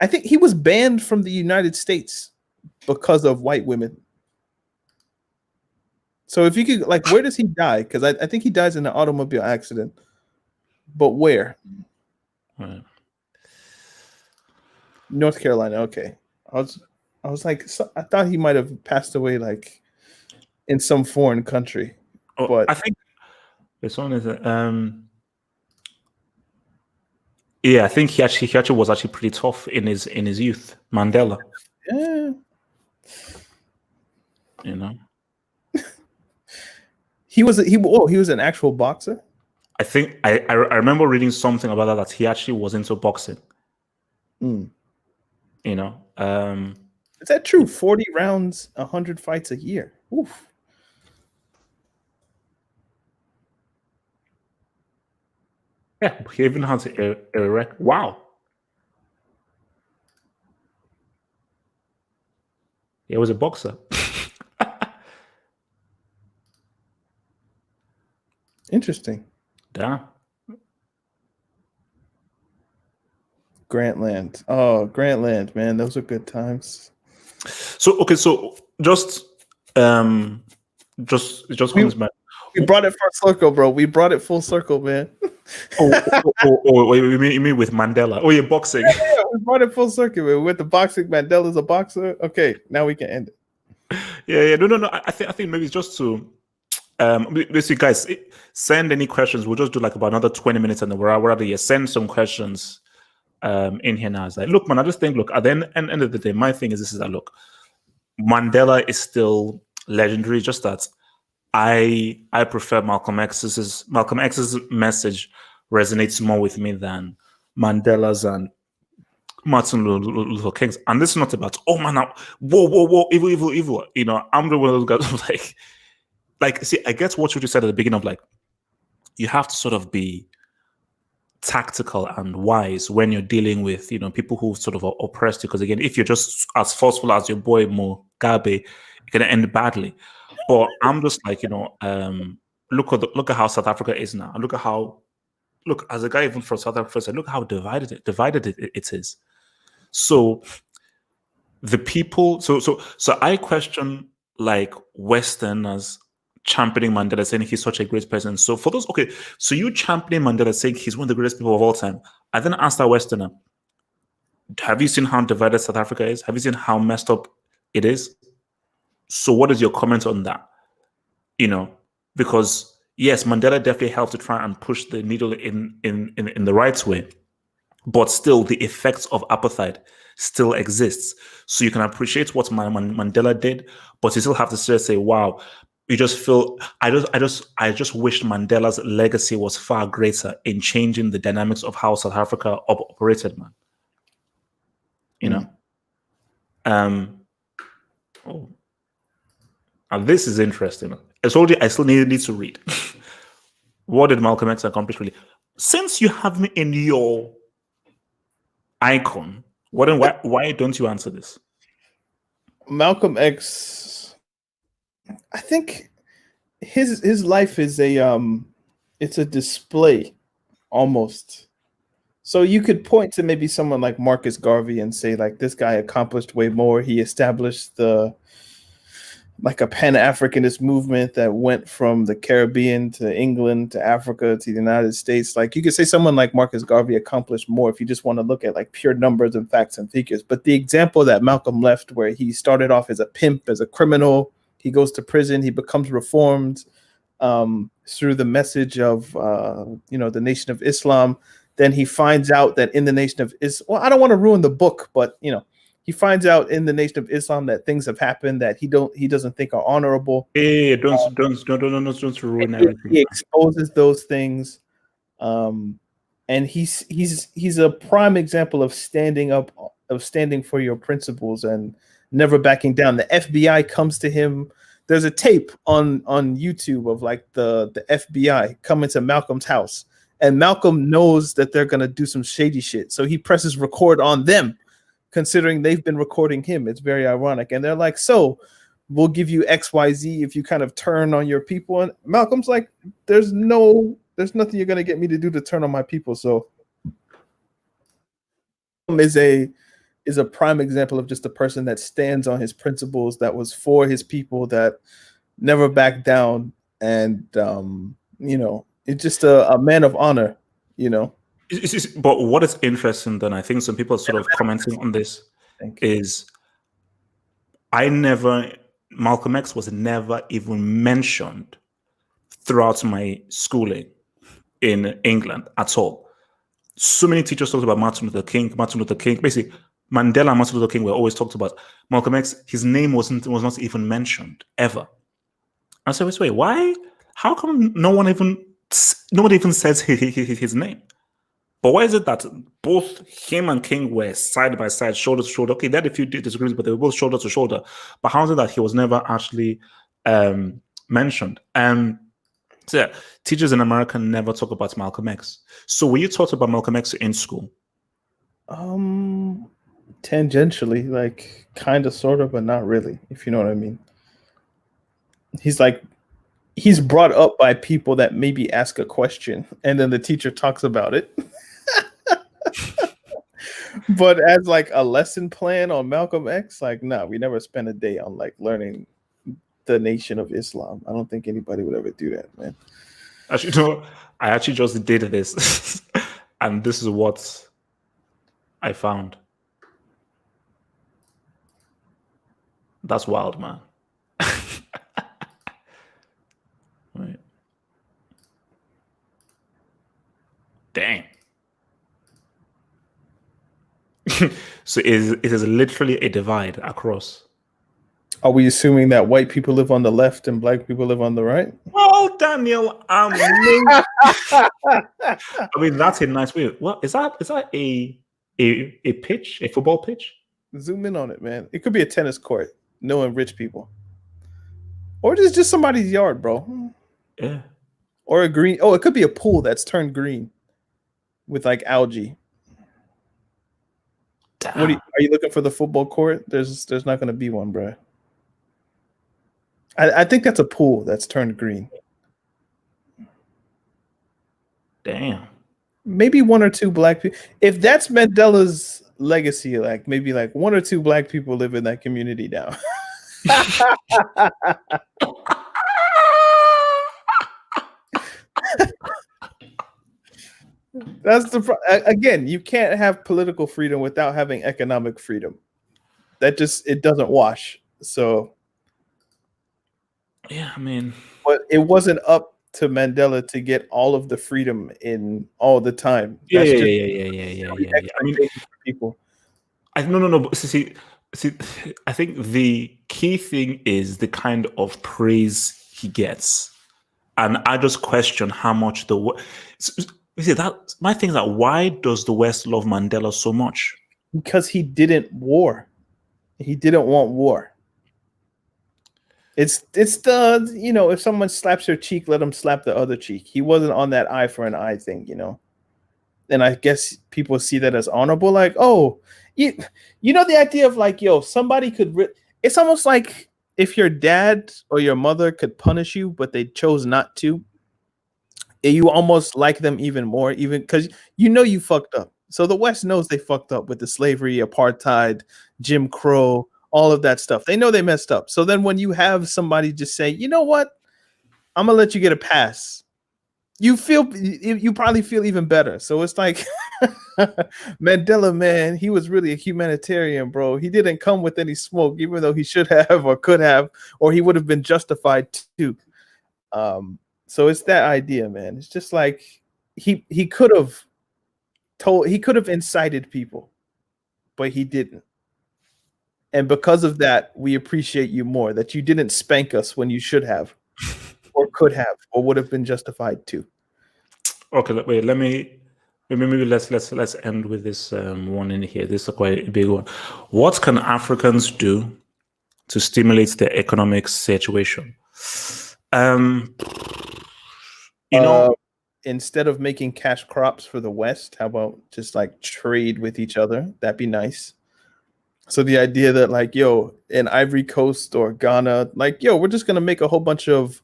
I think he was banned from the United States because of white women. So if you could, like, where does he die? Because I think he dies in an automobile accident. But where? Right. North Carolina. Okay. I was like, I thought he might have passed away like in some foreign country. Oh, but I think this one is yeah, I think he actually was actually pretty tough in his youth. Mandela. Yeah. You know. He was an actual boxer. I think I remember reading something about that he actually was into boxing. Mm. You know. Is that true? 40 rounds, 100 fights a year. Oof. Yeah, he even has a record. Wow. He was a boxer. Interesting. Damn. Grantland. Oh, Grantland, man. Those are good times. So okay, so just comes back. We brought it full circle, bro. We brought it full circle, man. oh, you mean with Mandela? Oh, yeah, boxing. Yeah, we brought it full circle, man. With the boxing, Mandela's a boxer. Okay, now we can end it. Yeah. No. I think maybe it's just to basically, guys, send any questions. We'll just do like about another 20 minutes, and then we're out of here. Send some questions in here now. It's like, look, man, I just think, look, at the end of the day, my thing is this: is that look, Mandela is still legendary. Just that I prefer Malcolm X's message resonates more with me than Mandela's and Martin Luther King's. And this is not about, oh man, whoa, evil. You know, I'm the one of those guys like, see, I get what you just said at the beginning of like, you have to sort of be tactical and wise when you're dealing with, you know, people who sort of oppressed you. Because again, if you're just as forceful as your boy Mugabe, you're gonna end badly. But I'm just like, you know, look at how South Africa is now. And look, as a guy even from South Africa said, look how divided it is. So the people, so I question like Westerners championing Mandela, saying he's such a great person. So for those, okay, so you championing Mandela, saying he's one of the greatest people of all time. I then asked that Westerner, have you seen how divided South Africa is? Have you seen how messed up it is? So what is your comment on that? You know, because yes, Mandela definitely helped to try and push the needle in the right way, but still the effects of apartheid still exists. So you can appreciate what Mandela did, but you still have to say, wow, you just feel I just wish Mandela's legacy was far greater in changing the dynamics of how South Africa operated, man. You know? Oh. And this is interesting. I told you I still need to read. What did Malcolm X accomplish really? Since you have me in your icon, why don't you answer this? Malcolm X, I think his life is it's a display almost. So you could point to maybe someone like Marcus Garvey and say like this guy accomplished way more. He established the like a Pan-Africanist movement that went from the Caribbean to England to Africa to the United States. Like you could say someone like Marcus Garvey accomplished more if you just want to look at like pure numbers and facts and figures. But the example that Malcolm left, where he started off as a pimp, as a criminal, he goes to prison, he becomes reformed through the message of the Nation of Islam. Then he finds out that in the Nation of Islam, well, I don't want to ruin the book, but he finds out in the Nation of Islam that things have happened that he doesn't think are honorable. Hey, don't ruin everything. He exposes those things, and he's a prime example of standing up, of standing for your principles and never backing down. The FBI comes to him. There's a tape on YouTube of like the FBI coming to Malcolm's house, and Malcolm knows that they're gonna do some shady shit, so he presses record on them, considering they've been recording him. It's very ironic. And they're like, so we'll give you XYZ if you kind of turn on your people. And Malcolm's like, there's nothing you're going to get me to do to turn on my people. So is a prime example of just a person that stands on his principles, that was for his people, that never backed down. And, it's just a man of honor, But what is interesting, then, I think some people are sort of commenting on this, is Malcolm X was never even mentioned throughout my schooling in England at all. So many teachers talked about Martin Luther King. Basically, Mandela and Martin Luther King were always talked about. Malcolm X, his name was not even mentioned ever. I said, wait, why? How come nobody even says his name? But why is it that both him and King were side by side, shoulder to shoulder? Okay, they had a few disagreements, but they were both shoulder to shoulder. But how is it that he was never actually mentioned? So yeah, teachers in America never talk about Malcolm X. So were you taught about Malcolm X in school? Tangentially, like kind of, sort of, but not really, if you know what I mean. He's brought up by people that maybe ask a question and then the teacher talks about it. But as like a lesson plan on Malcolm X, like, no, we never spent a day on like learning the Nation of Islam. I don't think anybody would ever do that, man. Actually, I actually just did this, and this is what I found. That's wild, man. Right. Dang. So it is literally a divide across. Are we assuming that white people live on the left and black people live on the right? Oh, Daniel, I mean, that's a nice way. What is that? Is that a pitch, a football pitch? Zoom in on it, man. It could be a tennis court, knowing rich people, or just somebody's yard, bro. Yeah. Or a green. Oh, it could be a pool that's turned green with like algae. Are you looking for the football court? There's not going to be one, bro. I think that's a pool that's turned green. Damn. Maybe one or two black people. If that's Mandela's legacy, like maybe like one or two black people live in that community now. That's again, you can't have political freedom without having economic freedom. It doesn't wash. So yeah, I mean, but it wasn't up to Mandela to get all of the freedom in all the time. Yeah. I mean, people. No. But see, I think the key thing is the kind of praise he gets, and I just question how much that my thing is that why does the West love Mandela so much? Because he didn't war. He didn't want war. It's the, if someone slaps your cheek, let them slap the other cheek. He wasn't on that eye for an eye thing, And I guess people see that as honorable. Like, oh, the idea of like, yo, somebody could. It's almost like if your dad or your mother could punish you, but they chose not to, you almost like them even more, even because you fucked up. So the West knows they fucked up with the slavery, apartheid, Jim Crow, all of that stuff. They know they messed up. So then when you have somebody just say, you know what, I'm gonna let you get a pass, you probably feel even better. So it's like Mandela, man, he was really a humanitarian, bro. He didn't come with any smoke, even though he should have or could have, or he would have been justified to. So it's that idea, man. It's just like he could have incited people, but he didn't. And because of that, we appreciate you more, that you didn't spank us when you should have or could have or would have been justified to. Okay, wait, maybe let's end with this one in here. This is quite a big one. What can Africans do to stimulate their economic situation? Instead of making cash crops for the West, how about just like trade with each other? That'd be nice. So the idea that like, yo, in Ivory Coast or Ghana, like, yo, we're just gonna make a whole bunch of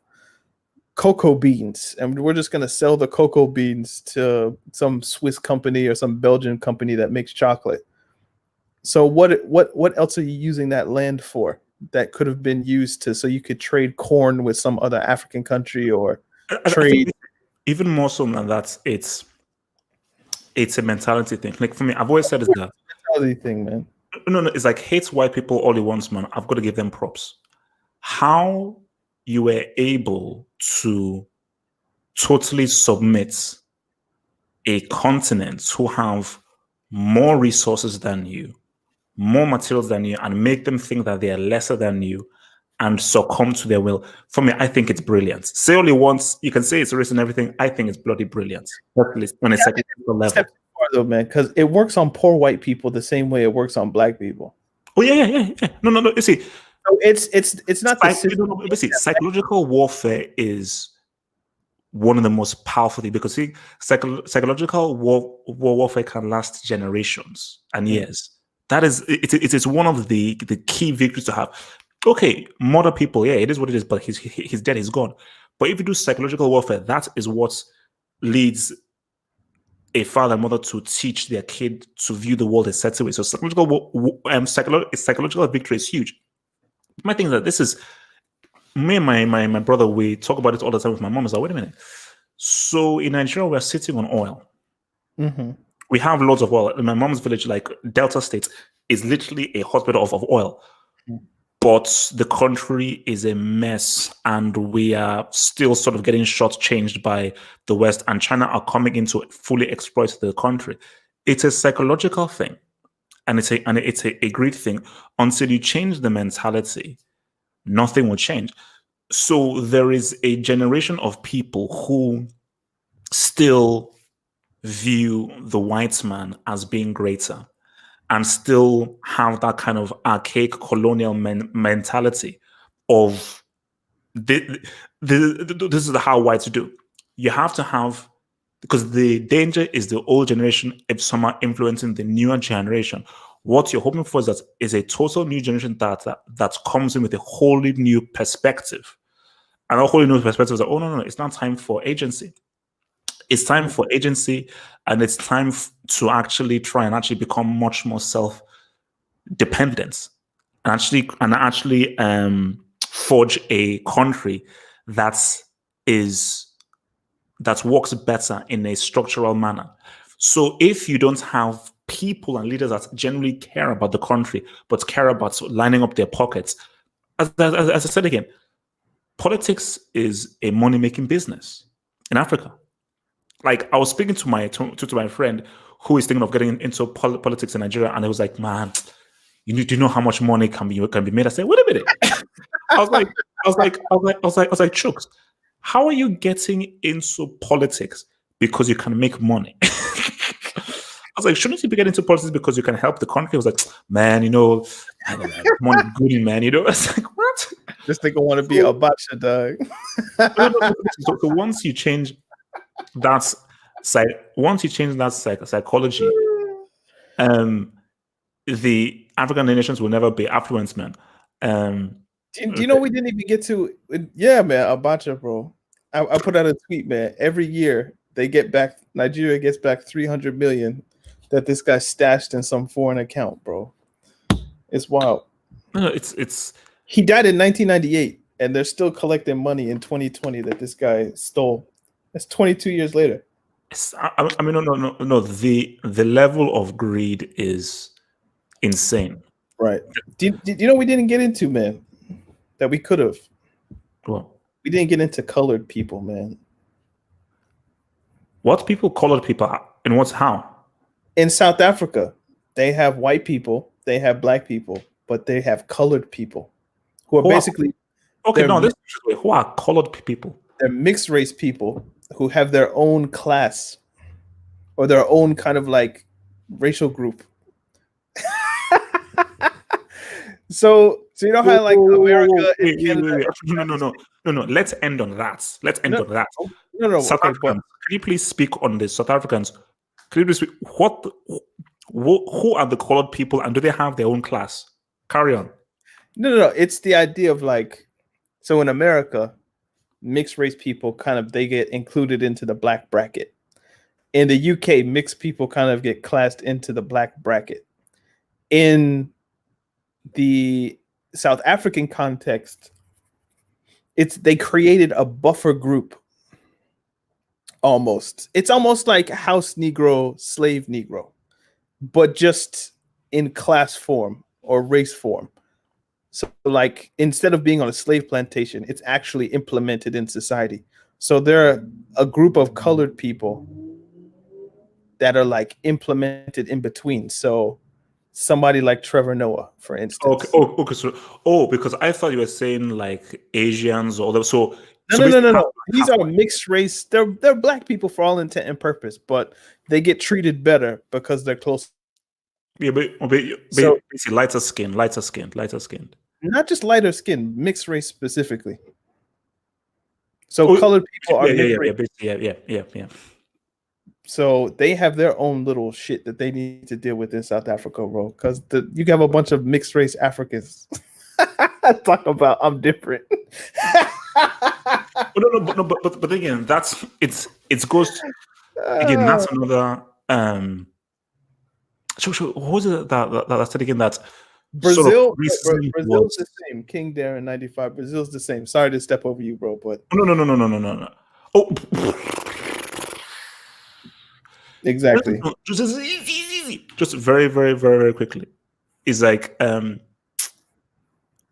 cocoa beans and we're just gonna sell the cocoa beans to some Swiss company or some Belgian company that makes chocolate. So what else are you using that land for? That could have been used so you could trade corn with some other African country or trade. Even more so than that, it's a mentality thing. Like for me, I've always said it's that mentality thing, man. No, it's like hates white people all he wants, man. I've got to give them props. How you were able to totally submit a continent who have more resources than you, more materials than you, and make them think that they are lesser than you and succumb to their will. For me, I think it's brilliant. Say only once, you can say it's racist and everything. I think it's bloody brilliant. On a psychological level. Though, man, because it works on poor white people the same way it works on black people. Oh yeah. No. You see, so it's not the psychological warfare is one of the most powerful things because see, psychological warfare can last generations and years. That is, it is one of the key victories to have. Okay, murder people, yeah, it is what it is, but he's dead, he's gone. But if you do psychological warfare, that is what leads a father and mother to teach their kid to view the world a certain way. So psychological victory is huge. My thing is that this is me and my brother, we talk about it all the time with my mom. Is like, wait a minute. So in Nigeria, we're sitting on oil. Mm-hmm. We have loads of oil. In my mom's village, like Delta State, is literally a hospital of oil. Mm-hmm. But the country is a mess, and we are still sort of getting shortchanged by the West, and China are coming in to fully exploit the country. It's a psychological thing, and it's a great thing. Until you change the mentality, nothing will change. So there is a generation of people who still view the white man as being greater and still have that kind of archaic colonial mentality of this is how whites do. You have to have, because the danger is the old generation if somehow influencing the newer generation. What you're hoping for is a total new generation that comes in with a wholly new perspective. And a wholly new perspective is like, oh, no, it's not time for agency. It's time for agency, and it's time to actually try and actually become much more self-dependent and actually forge a country that works better in a structural manner. So if you don't have people and leaders that generally care about the country, but care about lining up their pockets, as I said again, politics is a money-making business in Africa. Like I was speaking to my friend who is thinking of getting into politics in Nigeria, and he was like, "Man, do you know how much money can be made?" I said, "Wait a minute." I was like, Chooks, how are you getting into politics because you can make money? I was like, shouldn't you be getting into politics because you can help the country? I was like, man, money good, man. I was like, what? This nigga want to be a butcher, dog. So once you change that psychology, the African nations will never be affluent, man. Do you know we didn't even get to? Yeah, man, Abacha, bro. I put out a tweet, man. Every year Nigeria gets back 300 million that this guy stashed in some foreign account, bro. It's wild. No, it's He died in 1998, and they're still collecting money in 2020 that this guy stole. That's 22 years later. I mean, no. The level of greed is insane. Right. Do you know we didn't get into, man? That we could have. Well, We didn't get into colored people, man. what people colored people and what's how? In South Africa, they have white people, they have black people, but they have colored people who are basically who are colored people? they're mixed race people who have their own class or their own kind of like racial group. So you know how like America and Canada. No. Let's end on that. No. South Africans, can you please speak on this? South Africans, can you please speak? Who are the colored people, and do they have their own class? Carry on. No. It's the idea of like, so in America, mixed race people they get included into the black bracket. In the UK, mixed people kind of get classed into the black bracket. In the South African context, they created a buffer group. It's almost like house Negro, slave Negro, but just in class form or race form. So like instead of being on a slave plantation, it's actually implemented in society. So they're a group of colored people that are like implemented in between. So somebody like Trevor Noah, for instance. Okay. So, because I thought you were saying like Asians or so. No. These are mixed race. They're black people for all intent and purpose, but they get treated better because they're close. Yeah, but basically lighter skin. Not just lighter skin, mixed race specifically. So colored people are mixed race. Yeah. So they have their own little shit that they need to deal with in South Africa, bro. Because you have a bunch of mixed race Africans. Talk about I'm different. But again, it goes again. That's another. So who's it that said again that Brazil's the same. King Darren 95. Brazil's the same. Sorry to step over you, bro, but no. Oh, exactly. Just easy. Just very, very, very, very quickly. It's like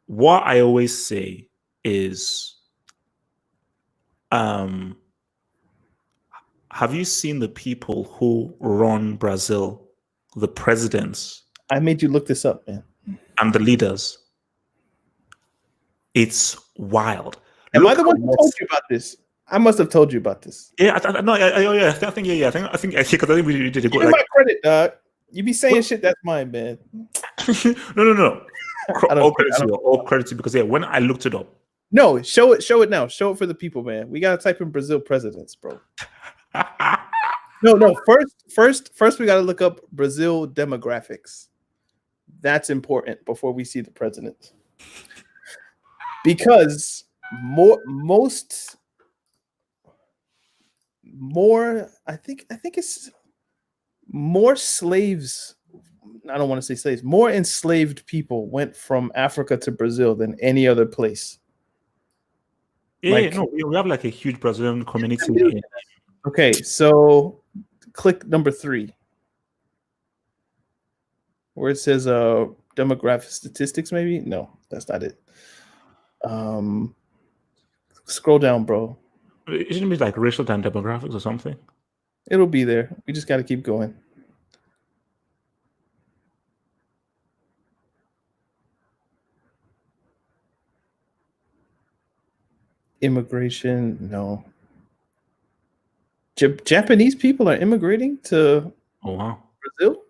what I always say is, have you seen the people who run Brazil, the presidents? I made you look this up, man. And the leaders. It's wild. Am I the one who told you about this? I must have told you about this. Yeah, I think because we did it. Give me my credit, dog. You be saying shit that's mine, man. No. All credit to you, because when I looked it up. No, show it now. Show it for the people, man. We gotta type in Brazil presidents, bro. No. First we gotta look up Brazil demographics. That's important before we see the president. Because I think it's more slaves. I don't want to say slaves. More enslaved people went from Africa to Brazil than any other place. We have like a huge Brazilian community. Okay, so click number 3, where it says demographic statistics. Maybe no, that's not it. Scroll down, bro. It shouldn't be like racial and demographics or something. It'll be there. We just got to keep going. Immigration, no. Japanese people are immigrating to Brazil?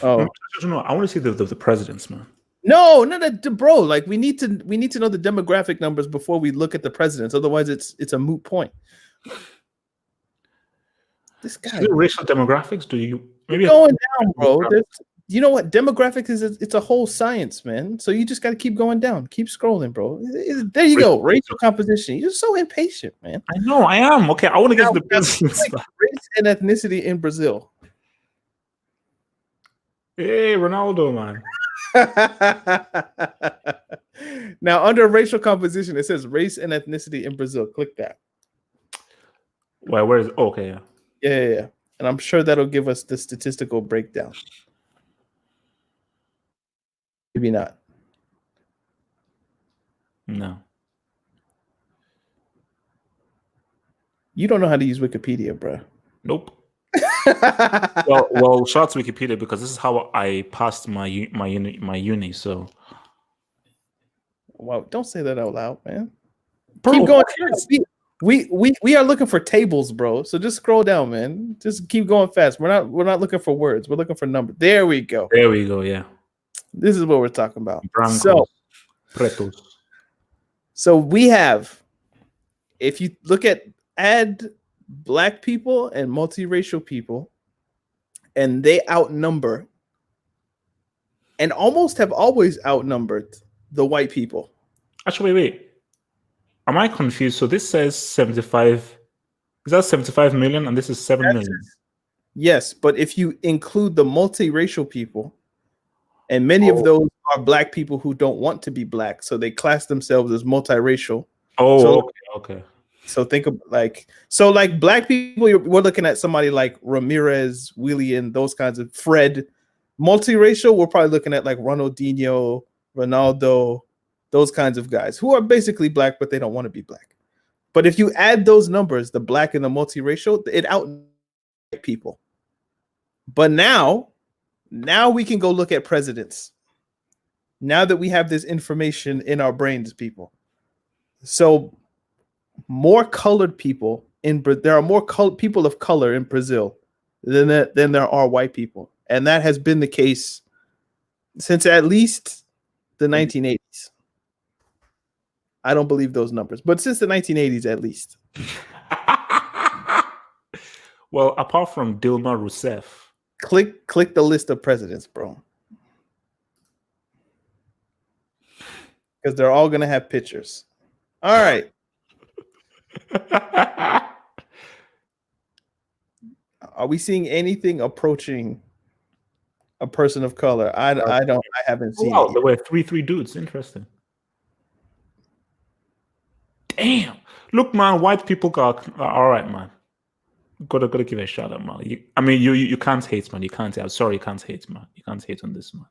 Oh no, I want to see the presidents, man. No, bro. Like we need to know the demographic numbers before we look at the presidents. Otherwise, it's a moot point. This guy. Racial demographics? Do you maybe going down, bro? you know what? Demographics it's a whole science, man. So you just got to keep going down, keep scrolling, bro. There you go. Racial composition. You're so impatient, man. I know, I am. Okay, I want to get to the business. Race and ethnicity in Brazil. Hey, Ronaldo, man. Now, under racial composition, it says race and ethnicity in Brazil. Click that. Well, where is it? Oh, okay, yeah. Yeah. And I'm sure that'll give us the statistical breakdown. Maybe not. No. You don't know how to use Wikipedia, bro. Nope. well, shout out to Wikipedia because this is how I passed my uni. So, wow, don't say that out loud, man. Bro, keep going. We are looking for tables, bro. So just scroll down, man. Just keep going fast. We're not looking for words. We're looking for numbers. There we go. There we go. Yeah. This is what we're talking about. Brancos, pretos. So we have, if you look at add black people and multiracial people, and they outnumber and almost have always outnumbered the white people. Actually, wait. Am I confused? So this says 75. Is that 75 million? And this is 7 million. Yes, but if you include the multiracial people, and many of those are black people who don't want to be black, so they class themselves as multiracial. Oh, so, okay. So think of like black people. We're looking at somebody like Ramirez, William, those kinds of Fred. Multiracial, we're probably looking at like Ronaldinho, Ronaldo, those kinds of guys who are basically black, but they don't want to be black. But if you add those numbers, the black and the multiracial, it out people. But now we can go look at presidents. Now that we have this information in our brains, people. So more colored people there are more people of color in Brazil than there are white people. And that has been the case since at least the 1980s. I don't believe those numbers, but since the 1980s at least. Well, apart from Dilma Rousseff. Click the list of presidents, bro. Because they're all going to have pictures. All right. Are we seeing anything approaching a person of color? I haven't seen it. There were three dudes. Interesting. Damn. Look, man, white people are all right, man. Gotta give a shout out, man. You can't hate, man. You can't. I'm sorry, you can't hate, man. You can't hate on this, man.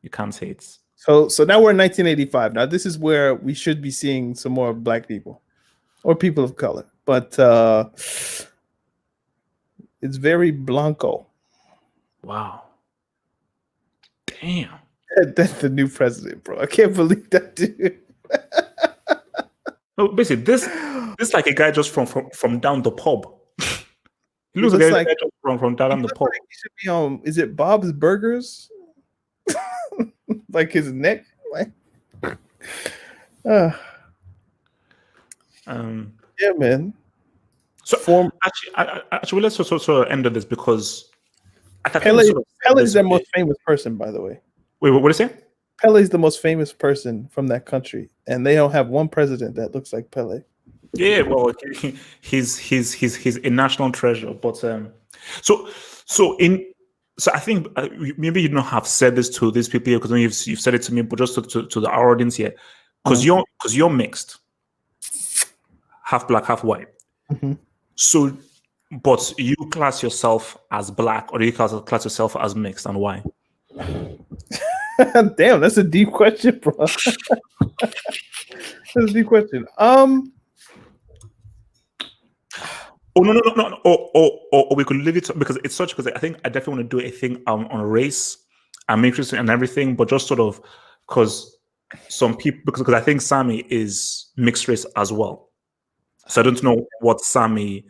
You can't hate. So now we're in 1985. Now this is where we should be seeing some more black people or people of color, but it's very blanco. Wow. Damn. That's the new president, bro. I can't believe that, dude. No, basically, this is like a guy just from down the pub. He looks like a guy from down the pub. Like he should be on. Is it Bob's Burgers? Like his neck. Yeah, man. So actually, let's sort of end on this because Pele is the most famous person, by the way. Wait, what did you say? Pele is the most famous person from that country, and they don't have one president that looks like Pele. Yeah, well, he's a national treasure. But so I think maybe you don't have said this to these people here because you've said it to me, but just to our audience here, because you're mixed, half black, half white. Mm-hmm. So, but you class yourself as black, or do you class yourself as mixed, and why? Damn, that's a deep question, bro. That's a deep question. Oh no! Or we could leave it because it's such. Because I think I definitely want to do a thing on race and matrix and everything, but just sort of because some people because I think Sammy is mixed race as well. So I don't know what Sammy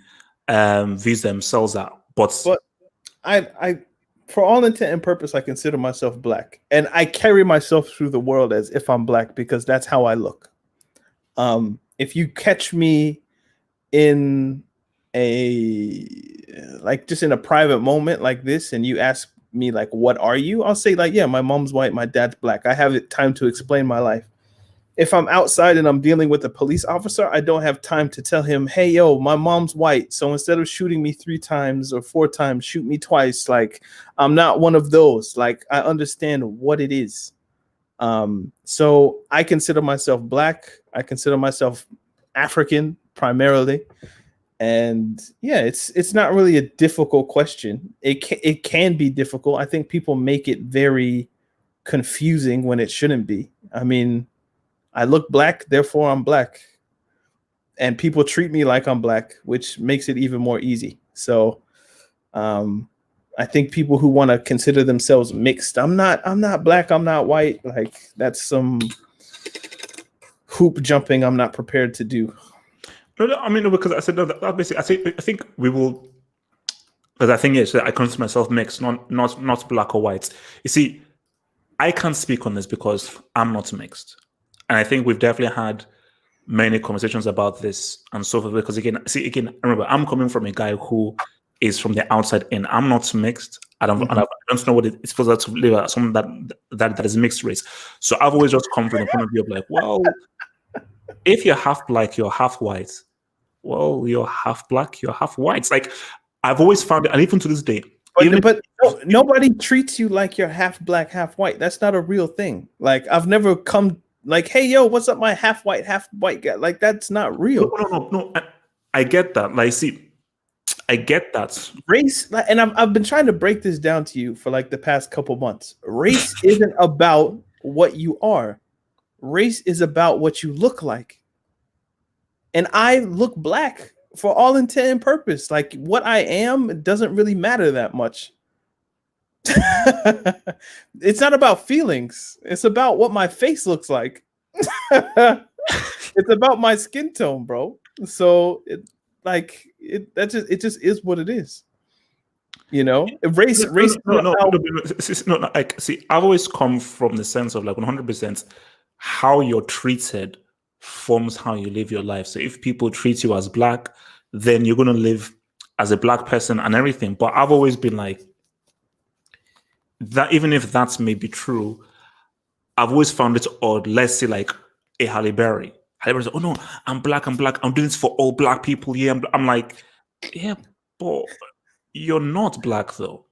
views themselves at, but I for all intent and purpose, I consider myself black, and I carry myself through the world as if I'm black because that's how I look. If you catch me in just in a private moment like this, and you ask me like, what are you? I'll say like, yeah, my mom's white, my dad's black. I have time to explain my life. If I'm outside and I'm dealing with a police officer, I don't have time to tell him, hey, yo, my mom's white. So instead of shooting me 3 times or 4 times, shoot me twice. Like, I'm not one of those. Like, I understand what it is. So I consider myself black. I consider myself African primarily. And yeah, it's not really a difficult question. It can be difficult. I think people make it very confusing when it shouldn't be. I mean, I look black, therefore I'm black. And people treat me like I'm black, which makes it even more easy. So I think people who want to consider themselves mixed, I'm not black, I'm not white. Like, that's some hoop jumping I'm not prepared to do. No, I mean, because I said no. That basically, I think we will. But the thing is that I consider myself mixed, not black or white. You see, I can't speak on this because I'm not mixed, and I think we've definitely had many conversations about this and so forth. Because again, remember, I'm coming from a guy who is from the outside in. I'm not mixed. I don't know what it feels like to live as someone that is mixed race. So I've always just come from the point of view of like, well, if you're half black, you're half white. Well, you're half black, you're half white. It's like, I've always found it, and even to this day. But nobody treats you like you're half black, half white. That's not a real thing. Like, I've never come like, hey, yo, what's up, my half white guy? Like, that's not real. No. I get that. Like, see, I get that. Race, and I've been trying to break this down to you for like the past couple months. Race isn't about what you are. Race is about what you look like. And I look black for all intent and purpose. Like, what I am doesn't really matter that much. It's not about feelings. It's about what my face looks like. It's about my skin tone, bro. So it just is what it is. You know, race. No. Like, see, I've always come from the sense of like 100% how you're treated forms how you live your life. So if people treat you as black, then you're going to live as a black person and everything. But I've always been like that, even if that may be true, I've always found it odd. Let's say like a Halle Berry. Halle Berry's like, oh no, I'm black. I'm doing this for all black people. Yeah, I'm like, yeah, but you're not black though.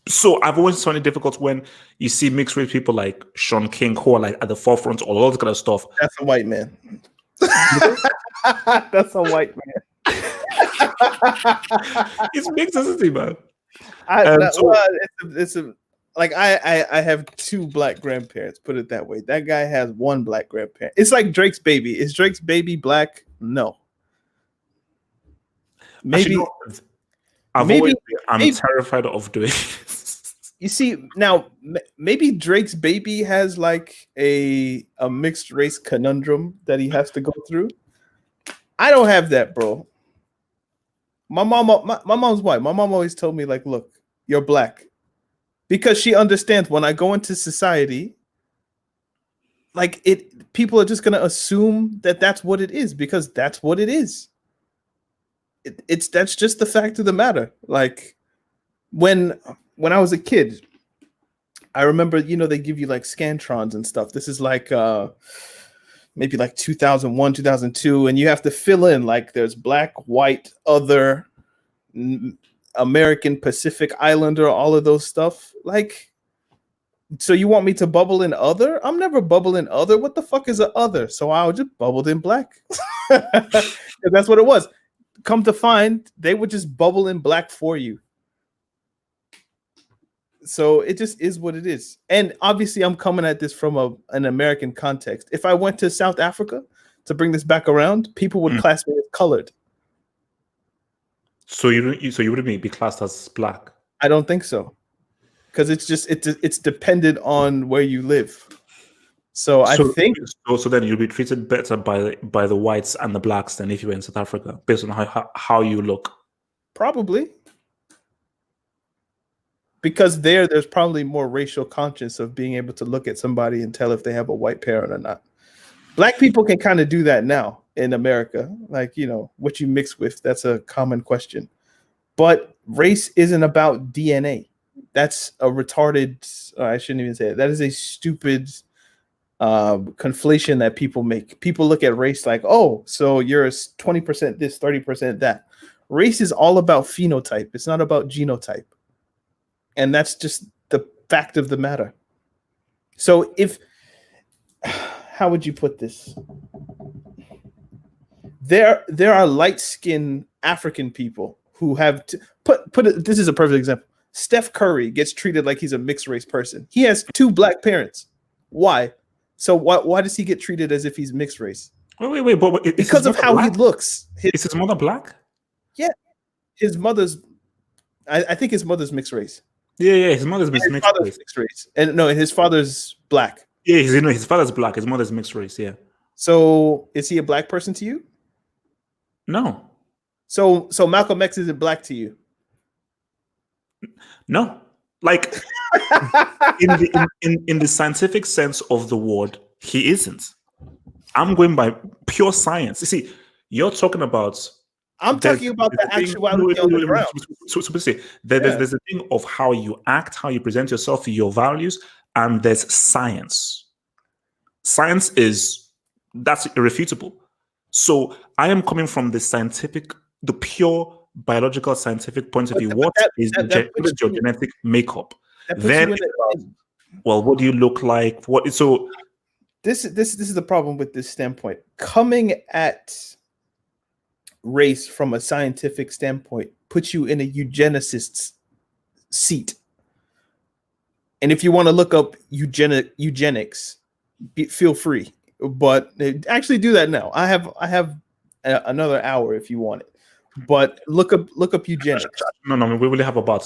So I've always found it difficult when you see mixed race people like Sean King who are like at the forefront, all that kind of stuff. That's a white man. That's a white man. It's mixed, isn't it, man? I have 2 black grandparents. Put it that way. That guy has 1 black grandparent. It's like Drake's baby. Is Drake's baby black? No. Maybe. Actually, I'm terrified of doing this. You see, now maybe Drake's baby has like a mixed race conundrum that he has to go through. I don't have that, bro. My mom's white. My mom always told me like, look, you're black. Because she understands when I go into society, like people are just gonna assume that that's what it is because that's what it is. That's just the fact of the matter. Like when I was a kid, I remember, they give you like Scantrons and stuff. This is like maybe like 2001, 2002, and you have to fill in like there's black, white, other, American, Pacific Islander, all of those stuff. Like, so you want me to bubble in other? I'm never bubbling other. What the fuck is a other? So I just bubbled in black. That's what it was. Come to find, they would just bubble in black for you. So it just is what it is. And obviously I'm coming at this from an American context. If I went to South Africa, to bring this back around, people would class me as colored. So you wouldn't be classed as black? I don't think so. Because it's dependent on where you live. So I think so then you'll be treated better by the whites and the blacks than if you were in South Africa, based on how you look. Probably. Because there's probably more racial conscience of being able to look at somebody and tell if they have a white parent or not. Black people can kind of do that now in America. Like, what you mix with, that's a common question. But race isn't about DNA. That's a retarded. I shouldn't even say it. That is a stupid conflation that people make. People look at race like, oh, so you're 20% this, 30% that. Race is all about phenotype. It's not about genotype. And that's just the fact of the matter. So how would you put this? There are light-skinned African people who have put it, this is a perfect example. Steph Curry gets treated like he's a mixed race person. He has 2 black parents. Why? So why does he get treated as if he's mixed race? Wait. But because of how black? He looks. Is his mother black? Yeah, his mother's. I think his mother's mixed race. Yeah. His mother's mixed race. And no, his father's black. Yeah, his father's black. His mother's mixed race. Yeah. So is he a black person to you? No. So Malcolm X isn't black to you? No. Like in the scientific sense of the word, he isn't. I'm going by pure science. You see, you're talking about. I'm talking about the actuality on the ground. So there's a thing of how you act, how you present yourself, your values, and there's science. Science that's irrefutable. So I am coming from the pure biological scientific point of view. What is your genetic makeup? Then, well, what do you look like? This is the problem with this standpoint. Coming at race from a scientific standpoint puts you in a eugenicist's seat. And if you want to look up eugenics, feel free. But actually do that now. I have another hour if you want it. But look up eugenics. No, we really have about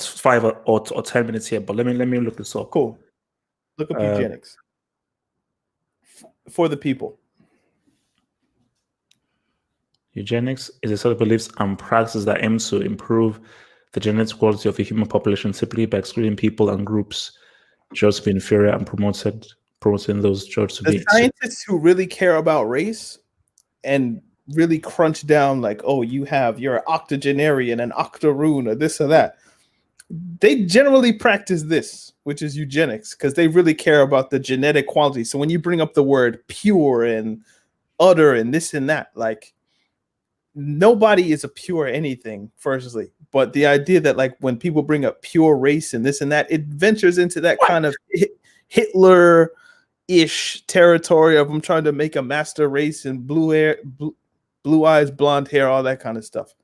5 or 10 minutes here. But let me look this up. Cool. Look up eugenics for the people. Eugenics is a set of beliefs and practices that aim to improve the genetic quality of a human population, simply by excluding people and groups judged to be inferior and promoting those judged to be. The scientists who really care about race and really crunch down, like, oh, you're an octogenarian, an octoroon, or this or that. They generally practice this, which is eugenics, because they really care about the genetic quality. So when you bring up the word pure and utter and this and that, like, nobody is a pure anything, firstly. But the idea that, like, when people bring up pure race and this and that, it ventures into that kind of Hitler-ish territory of I'm trying to make a master race and blue eyes, blonde hair, all that kind of stuff.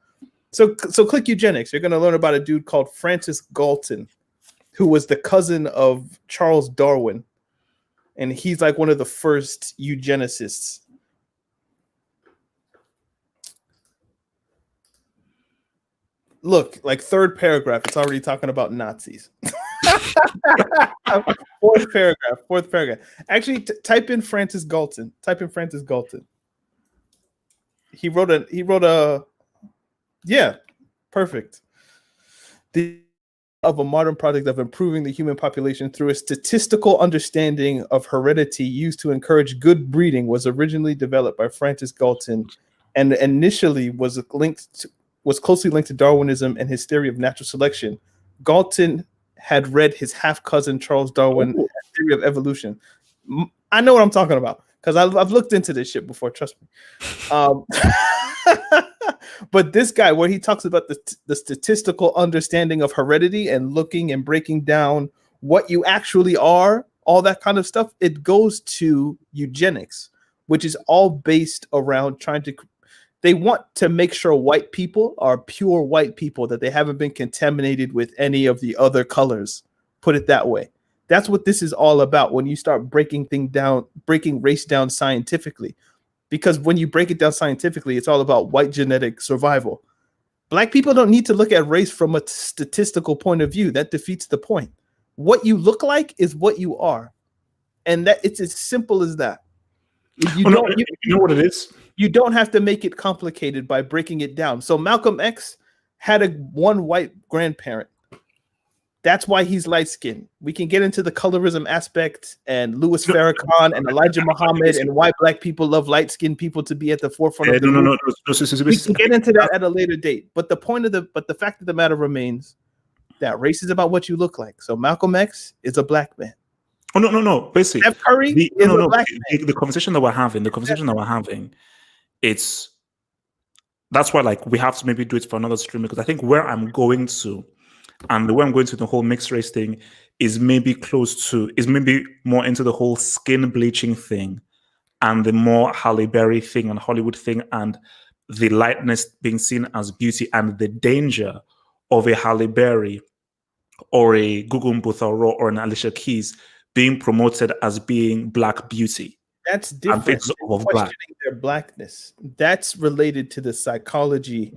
So click eugenics. You're going to learn about a dude called Francis Galton, who was the cousin of Charles Darwin. And he's like one of the first eugenicists. Look, like 3rd paragraph, it's already talking about Nazis. 4th paragraph. Actually, type in Francis Galton. He wrote a yeah, perfect. Of a modern project of improving the human population through a statistical understanding of heredity used to encourage good breeding was originally developed by Francis Galton and initially was closely linked to Darwinism and his theory of natural selection. Galton had read his half-cousin Charles Darwin's theory of evolution. I know what I'm talking about because I've looked into this shit before, trust me. But this guy, where he talks about the statistical understanding of heredity and looking and breaking down what you actually are, all that kind of stuff, it goes to eugenics, which is all based around they want to make sure white people are pure white people, that they haven't been contaminated with any of the other colors. Put it that way. That's what this is all about when you start breaking race down scientifically. Because when you break it down scientifically, it's all about white genetic survival. Black people don't need to look at race from a statistical point of view. That defeats the point. What you look like is what you are. And that it's as simple as that. You know what it is? You don't have to make it complicated by breaking it down. So Malcolm X had one white grandparent. That's why he's light-skinned. We can get into the colorism aspect and Louis Farrakhan and Elijah Muhammad and why black people love light-skinned people to be at the forefront of the movement. We can get into that at a later date. But the fact of the matter remains, that race is about what you look like. So Malcolm X is a black man. Oh no. Basically, Steph Curry is a black man. the conversation that we're having, that's why like we have to maybe do it for another stream, because I think where I'm going to, and the way I'm going to the whole mixed race thing is maybe more into the whole skin bleaching thing, and the more Halle Berry thing and Hollywood thing, and the lightness being seen as beauty, and the danger of a Halle Berry or a Gugu Mbatha-Raw or an Alicia Keys being promoted as being black beauty. That's different than questioning their blackness. That's related to the psychology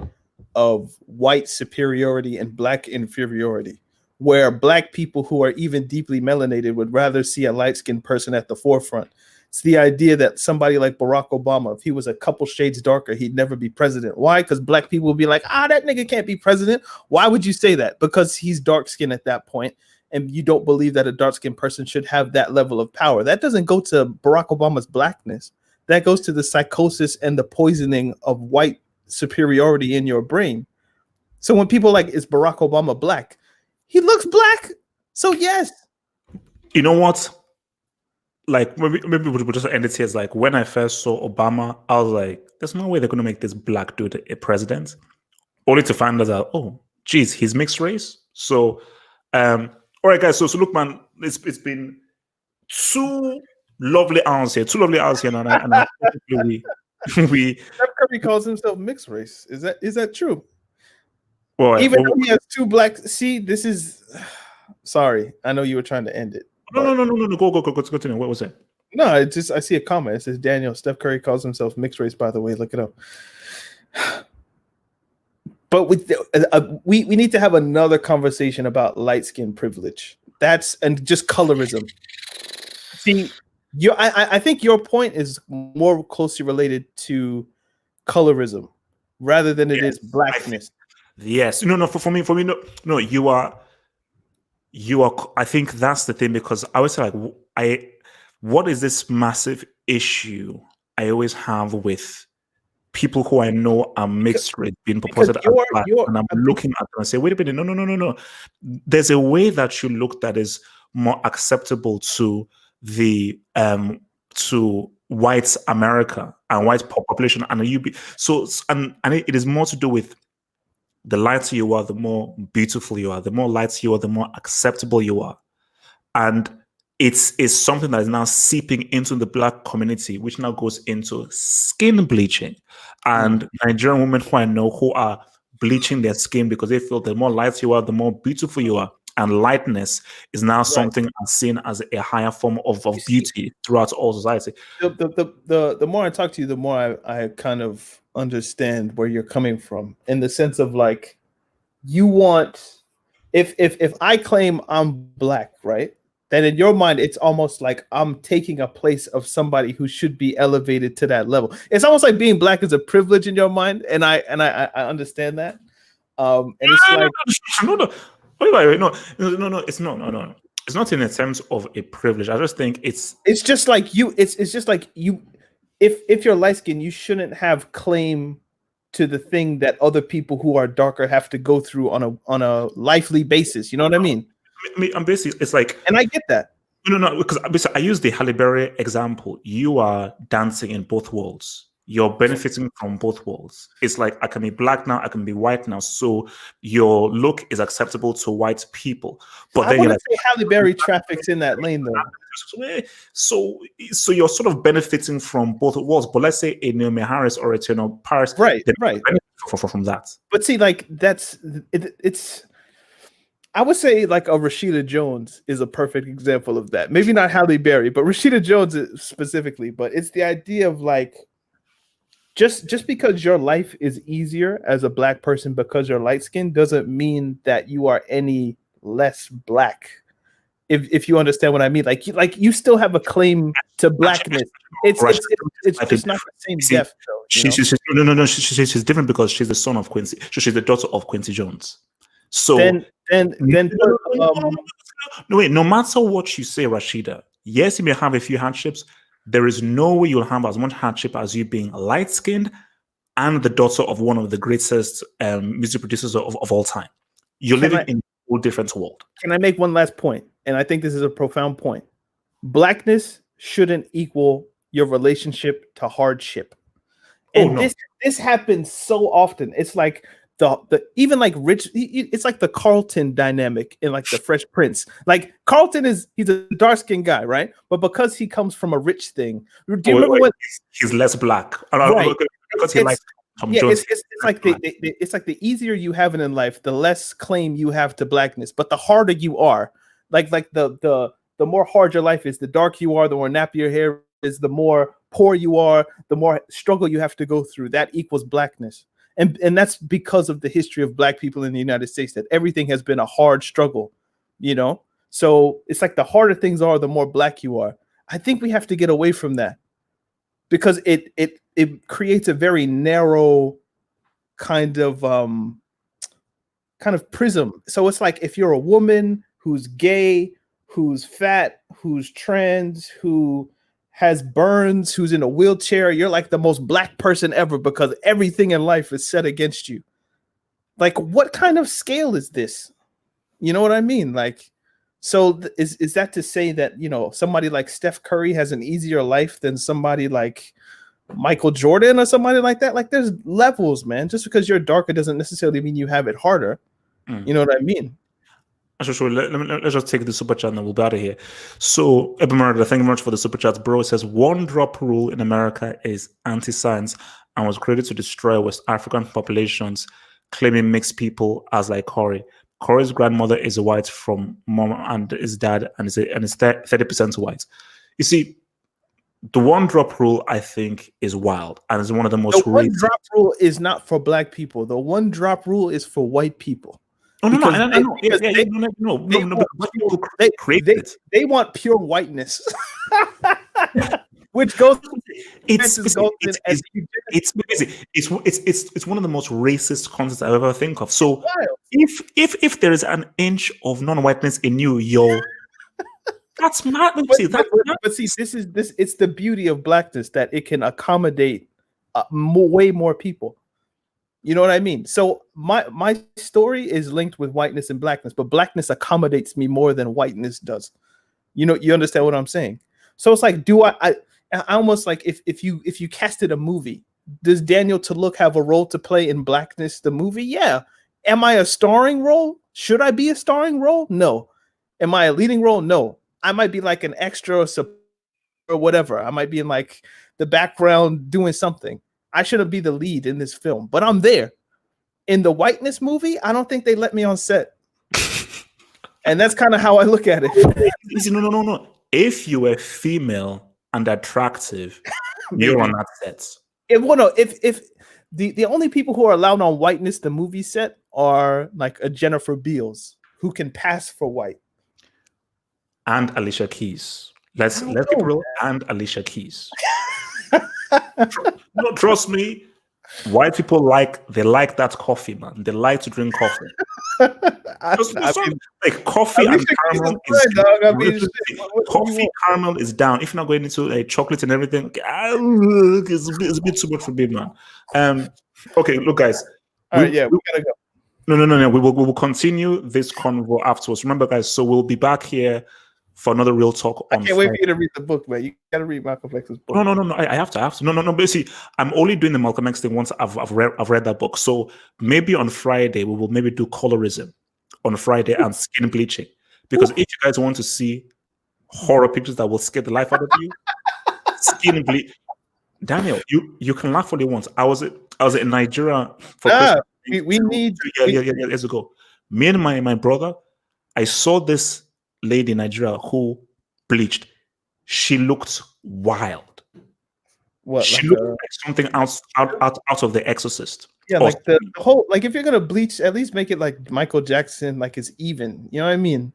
of white superiority and black inferiority, where black people who are even deeply melanated would rather see a light-skinned person at the forefront. It's the idea that somebody like Barack Obama, if he was a couple shades darker, he'd never be president. Why? Because black people would be like, that nigga can't be president. Why would you say that? Because he's dark-skinned at that point, and you don't believe that a dark-skinned person should have that level of power. That doesn't go to Barack Obama's blackness. That goes to the psychosis and the poisoning of white superiority in your brain. So when people like, is Barack Obama black? He looks black. So yes. You know what? Like maybe we'll just end it here. It's like when I first saw Obama, I was like, there's no way they're gonna make this black dude a president. Only to find out, oh, geez, he's mixed race. So all right, guys. So look, man, it's been 2 lovely hours here. 2 lovely hours here, and I we Steph Curry calls himself mixed race. Is that true? Well, even though he has 2 black. See, this is. Sorry, I know you were trying to end it. No. Go to me. What was it? No, I see a comment. It says Daniel, Steph Curry calls himself mixed race. By the way, look it up. But with we need to have another conversation about light skin privilege. And just colorism. See, I think your point is more closely related to colorism rather than it is blackness. Yes. No. For me, no. You are. I think that's the thing, because I always say like, what is this massive issue I always have with people who I know are mixed race being proposed as black, and I'm looking at them and say, wait a minute, no. There's a way that you look that is more acceptable to the to white America and white population, and it is more to do with the lighter you are, the more beautiful you are. The more lighter you are, the more acceptable you are. And it's something that is now seeping into the black community, which now goes into skin bleaching. And Nigerian women who I know who are bleaching their skin because they feel the more light you are, the more beautiful you are. And lightness is now something seen as a higher form of beauty throughout all society. The more I talk to you, the more I kind of understand where you're coming from, in the sense of like, you want, if I claim I'm black, right, then in your mind it's almost like I'm taking a place of somebody who should be elevated to that level. It's almost like being black is a privilege in your mind, and I understand that. And it's like no, it's no. It's not in a sense of a privilege. I just think it's just like you. It's just like you. If you're light skinned, you shouldn't have claim to the thing that other people who are darker have to go through on a lively basis. You know what I mean? I'm basically, it's like, and I get that. No, because I use the Halle Berry example. You are dancing in both worlds. You're benefiting from both worlds. It's like, I can be black now, I can be white now. So your look is acceptable to white people. But then say Halle Berry traffics in that lane though. So you're sort of benefiting from both worlds. But let's say a Naomi Harris or a Tina Paris, right. From that. But see, like it's. I would say like a Rashida Jones is a perfect example of that. Maybe not Halle Berry, but Rashida Jones specifically. But it's the idea of like, just because your life is easier as a black person because you're light skinned doesn't mean that you are any less black. If you understand what I mean, like you still have a claim to blackness. It's just not the same depth. No. She's different because she's the son of Quincy. So she's the daughter of Quincy Jones. So then wait, no matter what you say, Rashida, yes, you may have a few hardships. There is no way you'll have as much hardship as you being light-skinned and the daughter of one of the greatest music producers of all time. You're living in whole different world. Can I make one last point? And I think this is a profound point. Blackness shouldn't equal your relationship to hardship. And this happens so often. It's like the even like rich, it's like the Carlton dynamic in like the Fresh Prince. Like Carlton he's a dark-skinned guy, right? But because he comes from a rich thing, do you remember when he's less black? Right. Because he likes Tom Jones. It's like it's like the easier you have it in life, the less claim you have to blackness, but the harder you are. Like the more hard your life is, the dark you are, the more nappy your hair is, the more poor you are, the more struggle you have to go through. That equals blackness. And that's because of the history of black people in the United States, that everything has been a hard struggle, you know? So it's like the harder things are, the more black you are. I think we have to get away from that because it creates a very narrow kind of prism. So it's like if you're a woman who's gay, who's fat, who's trans, who has burns, who's in a wheelchair, you're like the most black person ever because everything in life is set against you. Like, what kind of scale is this? You know what I mean? Like, so is that to say that, you know, somebody like Steph Curry has an easier life than somebody like Michael Jordan or somebody like that? Like, there's levels, man. Just because you're darker doesn't necessarily mean you have it harder. You know what I mean? Sure. Let's just take the super chat and we'll be out of here. So, Ebemer, thank you very much for the super chat, bro. It says one drop rule in America is anti-science and was created to destroy West African populations, claiming mixed people as like Corey. Corey's grandmother is white from mom and his dad, and is 30% white. You see, the one drop rule I think is wild and is one of the most. The one drop rule is not for black people. The one drop rule is for white people. Oh, no, they want pure whiteness, which goes. It's one of the most racist concepts I've ever think of. So if there is an inch of non-whiteness in you, that's mad. But see, it's the beauty of blackness that it can accommodate way more people. You know what I mean? So my story is linked with whiteness and blackness, but blackness accommodates me more than whiteness does. You know, you understand what I'm saying? So it's like, I almost like if you casted a movie, does Daniel Toulouk have a role to play in Blackness, the movie? Yeah. Am I a starring role? Should I be a starring role? No. Am I a leading role? No. I might be like an extra or whatever. I might be in like the background doing something. I shouldn't be the lead in this film, but I'm there. In the whiteness movie, I don't think they let me on set. And that's kind of how I look at it. No. If you were female and attractive, you're on that set. If the only people who are allowed on whiteness, the movie set, are like a Jennifer Beals who can pass for white. And Alicia Keys. Let's people roll and Alicia Keys. No, trust me, white people like that coffee, man. They like to drink coffee. Like coffee and caramel caramel is down. If you're not going into a chocolate and everything, it's a bit too much for me, man. Okay, look, guys. All right, we gotta go. No. We will continue this convo afterwards. Remember, guys. So we'll be back here for another real talk. I can't wait for you to read the book, man. You gotta read Malcolm X's book. No. I have to. No. Basically, I'm only doing the Malcolm X thing once I've read that book. So maybe on Friday we will maybe do colorism on Friday and skin bleaching. Because if you guys want to see horror pictures that will scare the life out of you, skin bleach. Daniel, you can laugh all you want. I was in Nigeria for Christmas. We need years ago. Me and my brother, I saw this lady in Nigeria who bleached. She looked wild. What? She looked like something out of The Exorcist. Yeah, like the whole, like if you're gonna bleach, at least make it like Michael Jackson, like it's even. You know what I mean?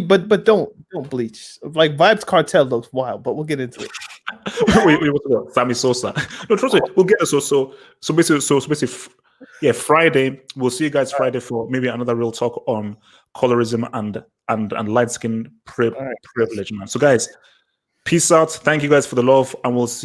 But don't bleach. Like Vibes Cartel looks wild, but we'll get into it. Wait, what's about Sammy Sosa? No, trust me, we'll get it. So basically, yeah, Friday. We'll see you guys Friday for maybe another real talk on colorism and light skin privilege, man. So guys, peace out. Thank you guys for the love, and we'll see